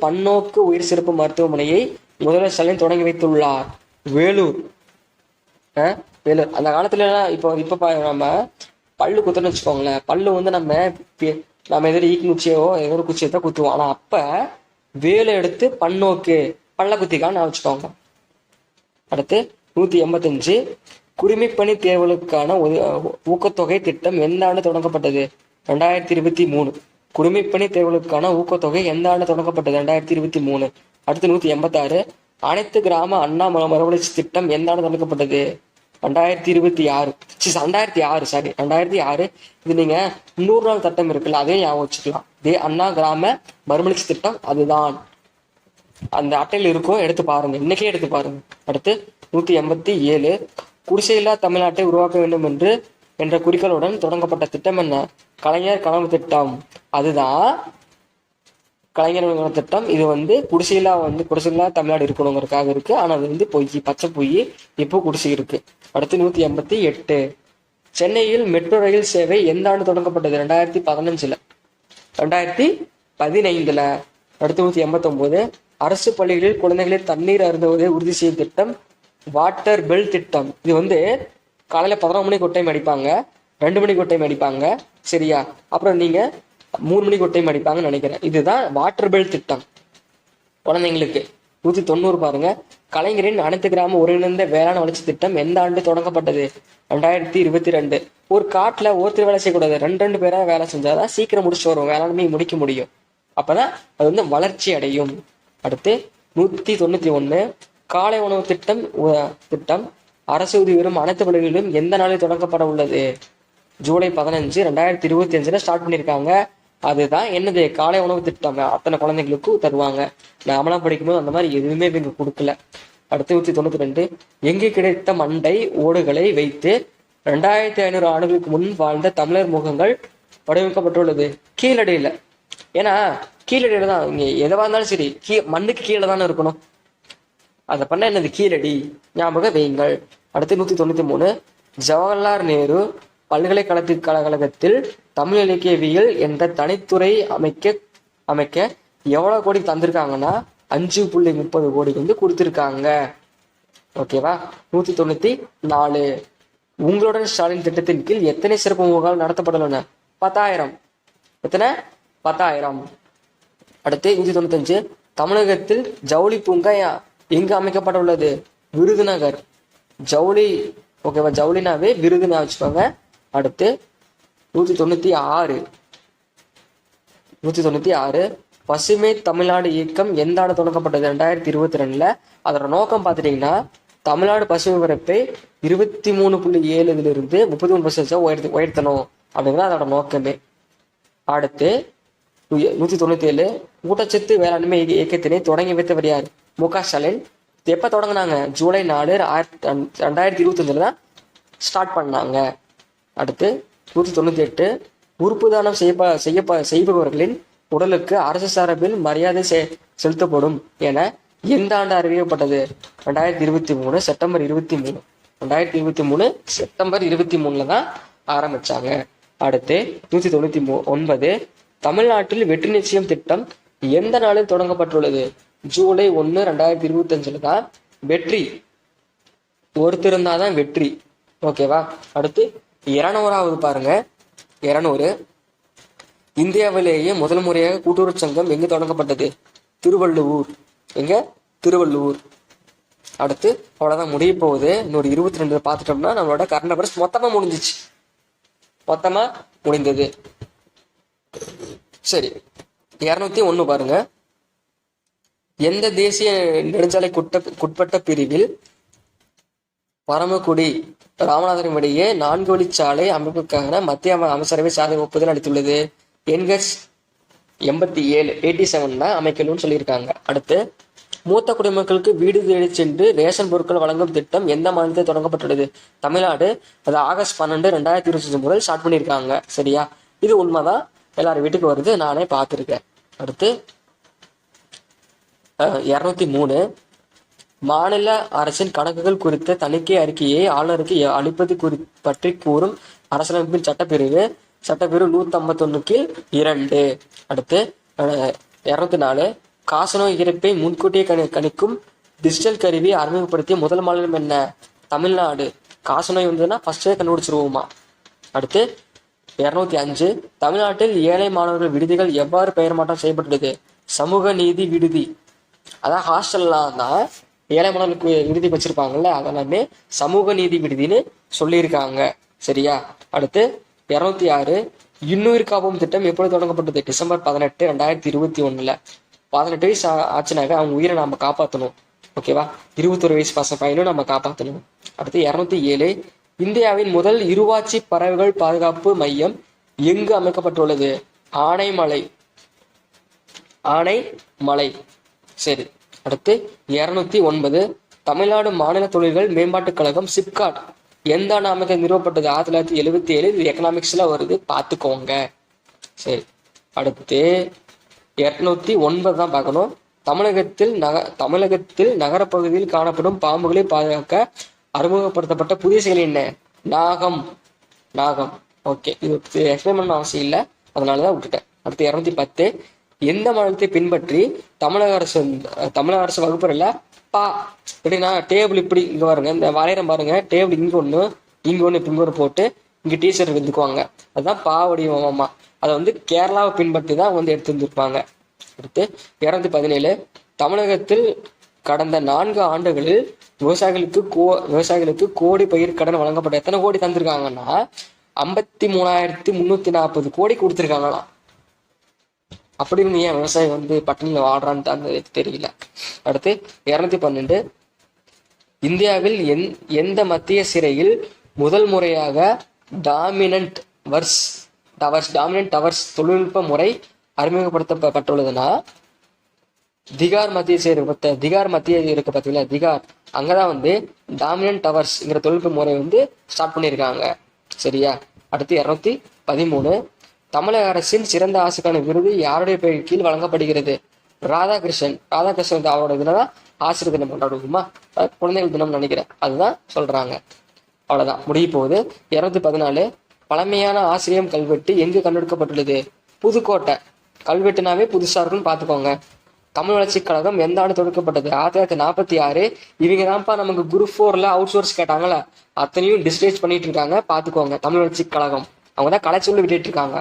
பன்னோக்கு உயிர் சிறப்பு மருத்துவமனையை முதல்வர் ஸ்டாலின் தொடங்கி வைத்துள்ளார்? வேலூர். அந்த காலத்துல எல்லாம் இப்போ நம்ம பல்லு குத்துன்னு வச்சுக்கோங்களேன். பல்லு வந்து நம்ம எதிர ஈக்கு குச்சியோ ஏதோ ஒரு குச்சியை தான் குத்துவோம். ஆனா அப்ப வேலை எடுத்து பன்னோக்கு பல்ல குத்திக்கான்னு வச்சுக்கோங்க. அடுத்து 185. குடிமைப்பணி தேர்வுகளுக்கான ஊக்கத்தொகை திட்டம் எந்த ஆண்டு தொடங்கப்பட்டது? 2023. குடிமைப்பணி தேர்வுகளுக்கான ஊக்கத்தொகை எந்த ஆண்டு தொடங்கப்பட்டது? 2023. அடுத்து 186. அனைத்து கிராம அண்ணா மறுமலர்ச்சி திட்டம் எந்த ஆண்டு தொடங்கப்பட்டது? 2026. 2006. இது நீங்க 100 நாள் திட்டம் இருக்குல்ல, அதே ஞாபகம் வச்சுக்கலாம். அண்ணா கிராம மறுமலர்ச்சி திட்டம் அதுதான். அந்த அட்டையில் இருக்கும், எடுத்து பாருங்க, இன்னைக்கே எடுத்து பாருங்க. அடுத்து 187. குடிசையில்லா தமிழ்நாட்டை உருவாக்க வேண்டும் என்ற குறிக்கோளுடன் தொடங்கப்பட்ட திட்டம் என்ன? கலைஞர் கனவு திட்டம். அதுதான் கலைஞர் திட்டம். இது வந்து குடிசையில்லா தமிழ்நாடு இருக்கணுங்கிறதுக்காக இருக்கு. ஆனா அது வந்து பச்சை பொய். இப்போ குடிசை இருக்கு. அடுத்து 188. சென்னையில் மெட்ரோ ரயில் சேவை எந்த ஆண்டு தொடங்கப்பட்டது? 2015. 2015. அடுத்து 189. அரசு பள்ளிகளில் குழந்தைகளில் தண்ணீர் அருந்துவதை உறுதி செய்யும் திட்டம் வாட்டர் பெல் திட்டம். இது வந்து காலையில 11 மணிக்கு ஒரு டைம் அடிப்பாங்க, 2 மணிக்கு ஒரு டைம் அடிப்பாங்க. சரியா? அப்புறம் நீங்க 3 மணிக்கு ஒரு டைம் அடிப்பாங்கன்னு நினைக்கிறேன். இதுதான் வாட்டர் பெல் திட்டம் குழந்தைங்களுக்கு. 190 பாருங்க. கலைஞரின் அனைத்து கிராம ஒருங்கிணைந்த வேளாண் வளர்ச்சி திட்டம் எந்த ஆண்டு தொடங்கப்பட்டது? 2022. ஒரு காட்டுல ஒருத்தர் வேலை செய்யக்கூடாது, 2 பேரா வேலை செஞ்சாதான் சீக்கிரம் முடிச்சுட்டு வரும், வேளாண்மை முடிக்க முடியும். அப்பதான் அது வளர்ச்சி அடையும். அடுத்து 191. காலை உணவு திட்டம் திட்டம் அரசு உதவி பெறும் அனைத்து பள்ளிகளிலும் எந்த நாளில் தொடங்கப்பட உள்ளது? ஜூலை 15, 2025 ஸ்டார்ட் பண்ணியிருக்காங்க. அதுதான் என்னது? காலை உணவு திட்டம். அத்தனை குழந்தைங்களுக்கும் தருவாங்க. நாமெல்லாம் படிக்கும்போது அந்த மாதிரி எதுவுமே இங்க கொடுக்கல. அடுத்து 192. எங்கு கிடைத்த மண்டை ஓடுகளை வைத்து 2500 ஆண்டுகளுக்கு முன் வாழ்ந்த தமிழர் முகங்கள் வடிவமைக்கப்பட்டுள்ளது? கீழடியில. ஏன்னா கீழடியில தான் இங்க எதுவா இருந்தாலும் சரி மண்ணுக்கு கீழே தானே இருக்கணும். அதை பண்ண என்னது? கீழடி. ஞாபகம் வையுங்கள். அடுத்து 193. ஜவஹர்லால் நேரு பல்கலைக்கழகத்தில் தமிழ் இலக்கியவியல் என்ற தனித்துறை அமைக்க எவ்வளவு கோடி தந்திருக்காங்கன்னா 5.30 கோடி கொடுத்திருக்காங்க. ஓகேவா? 194. உங்களுடன் ஸ்டாலின் திட்டத்தின் கீழ் எத்தனை சிறப்பு முகாம்கள் நடத்தப்பட்டுள்ளன? 10,000. எத்தனை? 10,000. அடுத்து 195. தமிழகத்தில் ஜவுளி பூங்கா எங்கு அமைக்கப்பட்டுள்ளது? விருதுநகர். ஜவுளி. ஓகேவா? ஜவுளினாவே விருதுனா வச்சுக்கோங்க. அடுத்து 196. 196. பசுமை தமிழ்நாடு இயக்கம் எந்த ஆண்டு தொடங்கப்பட்டது? 2022. அதோட நோக்கம் பார்த்துட்டீங்கன்னா தமிழ்நாடு பசுமை பரப்பை 23.7 33% உயர்த்தணும் அப்படிங்கிறது அதோட நோக்கமே. அடுத்து 197. ஊட்டச்சத்து வேளாண்மை இயக்கத்தினை தொடங்கி வைத்தவர் யார்? மு.க. ஸ்டாலின். எப்ப தொடங்கினாங்க? ஜூலை 4, 2025 தான் ஸ்டார்ட் பண்ணாங்க. அடுத்து 198. உறுப்பு தானம் செய்பவர்களின் உடலுக்கு அரசு சார்பில் மரியாதை செலுத்தப்படும் என எந்த ஆண்டு அறிவிக்கப்பட்டது? 2023 செப்டம்பர் 23. 2023 செப்டம்பர் 23 தான் ஆரம்பிச்சாங்க. அடுத்து 199. தமிழ்நாட்டில் வெற்றி நிச்சயம் திட்டம் எந்த நாளில் தொடங்கப்பட்டுள்ளது? ஜூலை 1, 2025 தான் வெற்றி. ஒருத்தர் இருந்தாதான் வெற்றி. ஓகேவா? அடுத்து 200வது பாருங்க. 200. இந்தியாவிலேயே முதல் முறையாக கூட்டுறவு சங்கம் எங்கு தொடங்கப்பட்டது? திருவள்ளுவர். எங்க? திருவள்ளுவர். அடுத்து அவ்வளவுதான் முடிய போகுது. இன்னொரு 22 பார்த்துட்டோம்னா நம்மளோட கரண்ட் அஃபேர்ஸ் மொத்தமா முடிந்தது. சரி, 201 பாருங்க. எந்த தேசிய நெடுஞ்சாலைக்குட்பட்ட பிரிவில் பரமக்குடி ராமநாதபுரம் இடையே 4 வழிச்சாலை அமைப்புக்கான மத்திய அமைச்சரவை சாதனை ஒப்புதல் அளித்துள்ளது? என்கட்ஸ் 87 தான் அமைக்கணும்னு சொல்லியிருக்காங்க. அடுத்து மூத்த குடிமக்களுக்கு வீடு தேடி சென்று ரேஷன் பொருட்கள் வழங்கும் திட்டம் எந்த மாநிலத்தில் தொடங்கப்பட்டுள்ளது? தமிழ்நாடு. அது ஆகஸ்ட் 12, 2025 முதல் ஸ்டார்ட் பண்ணியிருக்காங்க. சரியா? இது உண்மைதான், எல்லாரும் வீட்டுக்கு வருது, நானே பார்த்துருக்கேன். அடுத்து 203. மாநில அரசின் கணக்குகள் குறித்த தணிக்கை அறிக்கையை ஆளுநருக்கு அளிப்பது பற்றி கூறும் அரசியலமைப்பின் சட்டப்பிரிவு 151 கீழ் 2. அடுத்து 204. காசநோய் இறப்பை முன்கூட்டியே கணிக்கும் டிஜிட்டல் கருவி அறிமுகப்படுத்திய முதல் மாநிலம் என்ன? தமிழ்நாடு. காசநோய் வந்ததுன்னா ஃபர்ஸ்டே கண்டுபிடிச்சிருவோமா. அடுத்து 205. தமிழ்நாட்டில் ஏழை மாணவர்கள் விடுதிகள் எவ்வாறு பெயர் மாற்றம் செய்யப்பட்டுள்ளது? சமூக நீதி விடுதி. அதான் ஹாஸ்டல்லாம் தான் ஏழை மாணவர்களுக்கு விடுதி வச்சிருப்பாங்கல்ல, அதெல்லாமே சமூக நீதி விடுதின்னு சொல்லியிருக்காங்க. சரியா? அடுத்து 206. இன்னுயிர் காப்போம் திட்டம் எப்பொழுது தொடங்கப்பட்டது? டிசம்பர் 18, 2021. 18 வயசு ஆச்சுனாக்க அவங்க உயிரை நம்ம காப்பாற்றணும். ஓகேவா? 21 வயசு பையனும் நம்ம காப்பாற்றணும். அடுத்து 207. இந்தியாவின் முதல் இருவாட்சி பறவைகள் பாதுகாப்பு மையம் எங்கு அமைக்கப்பட்டுள்ளது? ஆனைமலை. சரி. அடுத்து 209. தமிழ்நாடு மாநில தொழில்கள் மேம்பாட்டுக் கழகம் சிப்காட் எந்த ஆண்டு அமைக்க நிறுவப்பட்டது? 1977. இது எக்கனாமிக்ஸ்ல வருது, பார்த்துக்கோங்க. சரி. அடுத்து 209 தான் பார்க்கணும். தமிழகத்தில் நகரப்பகுதியில் காணப்படும் பாம்புகளை பாதுகாக்க அறிமுகப்படுத்தப்பட்ட புதிய செயல் என்ன? நாகம். ஓகே, இது எக்ஸ்பிளைன் பண்ண அவசியம் இல்லை, அதனாலதான் விட்டுட்டேன். அடுத்து 210. எந்த மாநிலத்தை பின்பற்றி தமிழக அரசு வகுப்பறையில எப்படின்னா டேபிள் இப்படி இங்க பாருங்க, இந்த வளையம் பாருங்க, டேபிள் இங்க ஒண்ணு இங்க ஒண்ணு போட்டு இங்க டீச்சர் இருந்துக்குவாங்க. அதுதான் வடிவமாமா. அதை வந்து கேரளாவை பின்பற்றி தான் வந்து எடுத்திருந்திருப்பாங்க. அடுத்து 217, தமிழகத்தில் கடந்த 4 ஆண்டுகளில் விவசாயிகளுக்கு கோடி பயிர் கடன் வழங்கப்பட்ட. எத்தனை கோடி தந்திருக்காங்கன்னா 53,340 கோடி கொடுத்துருக்காங்களாம். அப்படி இருந்து ஏன் விவசாயி வந்து பட்டினியில் வாடுறான்னு அந்த தெரியல. அடுத்து 212, இந்தியாவில் எந்த மத்திய சிறையில் முதல் முறையாக டாமினன்ட் டவர்ஸ் தொழில்நுட்ப முறை அறிமுகப்படுத்தப்பட்டுள்ளதுன்னா திகார் மத்திய சிறை. திகார் மத்திய இருக்கு பார்த்தீங்களா, திகார், அங்கதான் வந்து டாமினன்ட் டவர்ஸ்ங்கிற தொழில்நுட்ப முறை வந்து ஸ்டார்ட் பண்ணியிருக்காங்க. சரியா. அடுத்து 213, தமிழக அரசின் சிறந்த ஆசிரியருக்கான விருது யாருடைய பெயர் கீழ் வழங்கப்படுகிறது? ராதாகிருஷ்ணன் வந்து அவரோட தினம் ஆசிரியர் தினம் கொண்டாடுவோமா, குழந்தைகள் தினம் நினைக்கிறேன், அதுதான் சொல்றாங்க. அவ்வளவுதான், முடிய போகுது. 214, பழமையான ஆசிரியம் கல்வெட்டு எங்கு கண்டெடுக்கப்பட்டுள்ளது? புதுக்கோட்டை. கல்வெட்டுனாவே புதுசா இருக்குன்னு பாத்துக்கோங்க. தமிழ் வளர்ச்சி கழகம் எந்த ஆண்டு தொடக்கப்பட்டது? 1946. இவங்க தான்ப்பா நமக்கு குரூப் 4ல அவுட் சோர்ஸ் கேட்டாங்கல்ல, அத்தனையும் டிஸ்டேஜ் பண்ணிட்டு இருக்காங்க, பாத்துக்கோங்க. தமிழ் வளர்ச்சி கழகம் அவங்க தான் கலைச்சொல்லி விட்டுட்டு இருக்காங்க.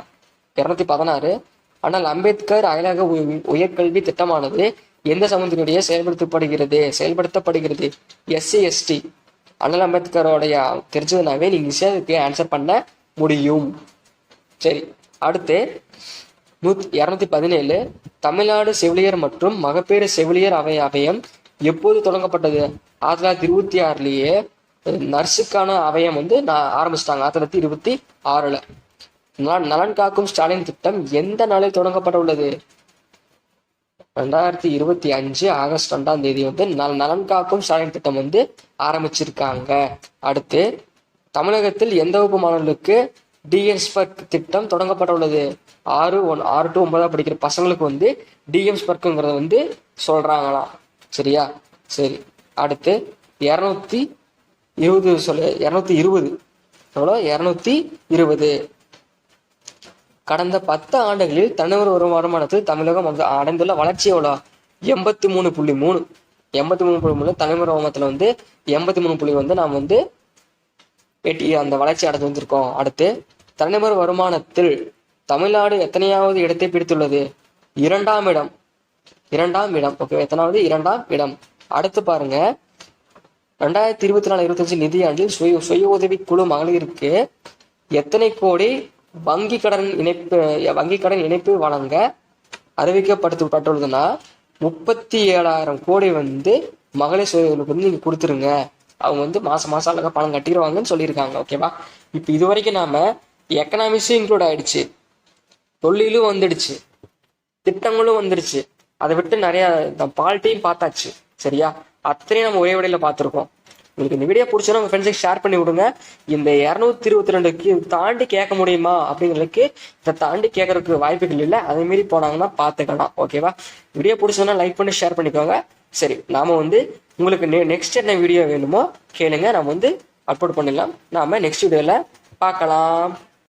216, ஆனால் அம்பேத்கர் அயலக உயர்கல்வி திட்டமானது எந்த சமூகத்தினுடைய செயல்படுத்தப்படுகிறது? SC ST. அண்ணல் அம்பேத்கரோடைய தெரிஞ்சதுனாவே நீங்க ஈஸியாக ஆன்சர் பண்ண முடியும். சரி. அடுத்து 217, தமிழ்நாடு செவிலியர் மற்றும் மகப்பேறு செவிலியர் அவயம் எப்போது தொடங்கப்பட்டது? 1926லயே நர்ஸுக்கான அவயம் வந்து ஆரம்பிச்சிட்டாங்க 1926ல. நலன் காக்கும் ஸ்டாலின் திட்டம் எந்த நாளில் தொடங்கப்பட உள்ளது? 2025 ஆகஸ்ட் 2ஆம் தேதி வந்து நலன் காக்கும் ஸ்டாலின் திட்டம் வந்து ஆரம்பிச்சிருக்காங்க. அடுத்து தமிழகத்தில் எந்த வகுப்பு மாணவர்களுக்கு டிஎம்ஸ்பர்க் திட்டம் தொடங்கப்பட உள்ளது? 6 to 9 படிக்கிற பசங்களுக்கு வந்து டிஎம்ஸ்பர்க்குங்கிறத வந்து சொல்றாங்களாம். சரியா. சரி. அடுத்து 220 கடந்த 10 ஆண்டுகளில் தனிநபர் வருமானத்தில் தமிழகம் அடைந்துள்ள வளர்ச்சி எவ்வளோ? 83.3. 83.3 தனிநபர் வருமானத்துல வந்து 83 வந்து நாம் வந்து அந்த வளர்ச்சி அடைந்து வந்திருக்கோம். அடுத்து தனிநபர் வருமானத்தில் தமிழ்நாடு எத்தனையாவது இடத்தை பிடித்துள்ளது? 2ஆம் இடம். ஓகே, எத்தனாவது? 2ஆம் இடம். அடுத்து பாருங்க, 2024-25 நிதியாண்டில் சுய உதவி குழு மகளிருக்கு எத்தனை கோடி வங்கி கடன் இணைப்பு வழங்க அறிவிக்கப்பட்டுள்ளதுன்னா 37,000 கோடி வந்து மகளிர் சுய உதவிக்கு வந்து நீங்க கொடுத்துருங்க, அவங்க வந்து மாசம் அழகா பணம் கட்டிடுவாங்கன்னு சொல்லியிருக்காங்க. ஓகேவா. இப்போ இது வரைக்கும் நாம எக்கனாமிக்ஸும் இன்க்ளூட் ஆயிடுச்சு, தொழிலும் வந்துடுச்சு, திட்டங்களும் வந்துடுச்சு, அதை விட்டு நிறைய பால்ட்டையும் பார்த்தாச்சு. சரியா. அத்தனையும் நம்ம ஒரே விடையில பார்த்துருக்கோம். உங்களுக்கு இந்த வீடியோ பிடிச்சோன்னா உங்க ஃப்ரெண்ட்ஸுக்கு ஷேர் பண்ணி விடுங்க. இந்த 222 தாண்டி கேட்க முடியுமா அப்படிங்களுக்கு இதை தாண்டி கேட்கறதுக்கு வாய்ப்புகள் இல்லை, அதே மாரி போனாங்கன்னா பார்த்துக்கலாம். ஓகேவா. வீடியோ பிடிச்சதுன்னா லைக் பண்ணி ஷேர் பண்ணிக்கோங்க. சரி, நாம வந்து உங்களுக்கு நெக்ஸ்ட் என்ன வீடியோ வேணுமோ கேளுங்க, நம்ம வந்து அப்லோட் பண்ணிடலாம். நாம நெக்ஸ்ட் வீடியோல பார்க்கலாம்.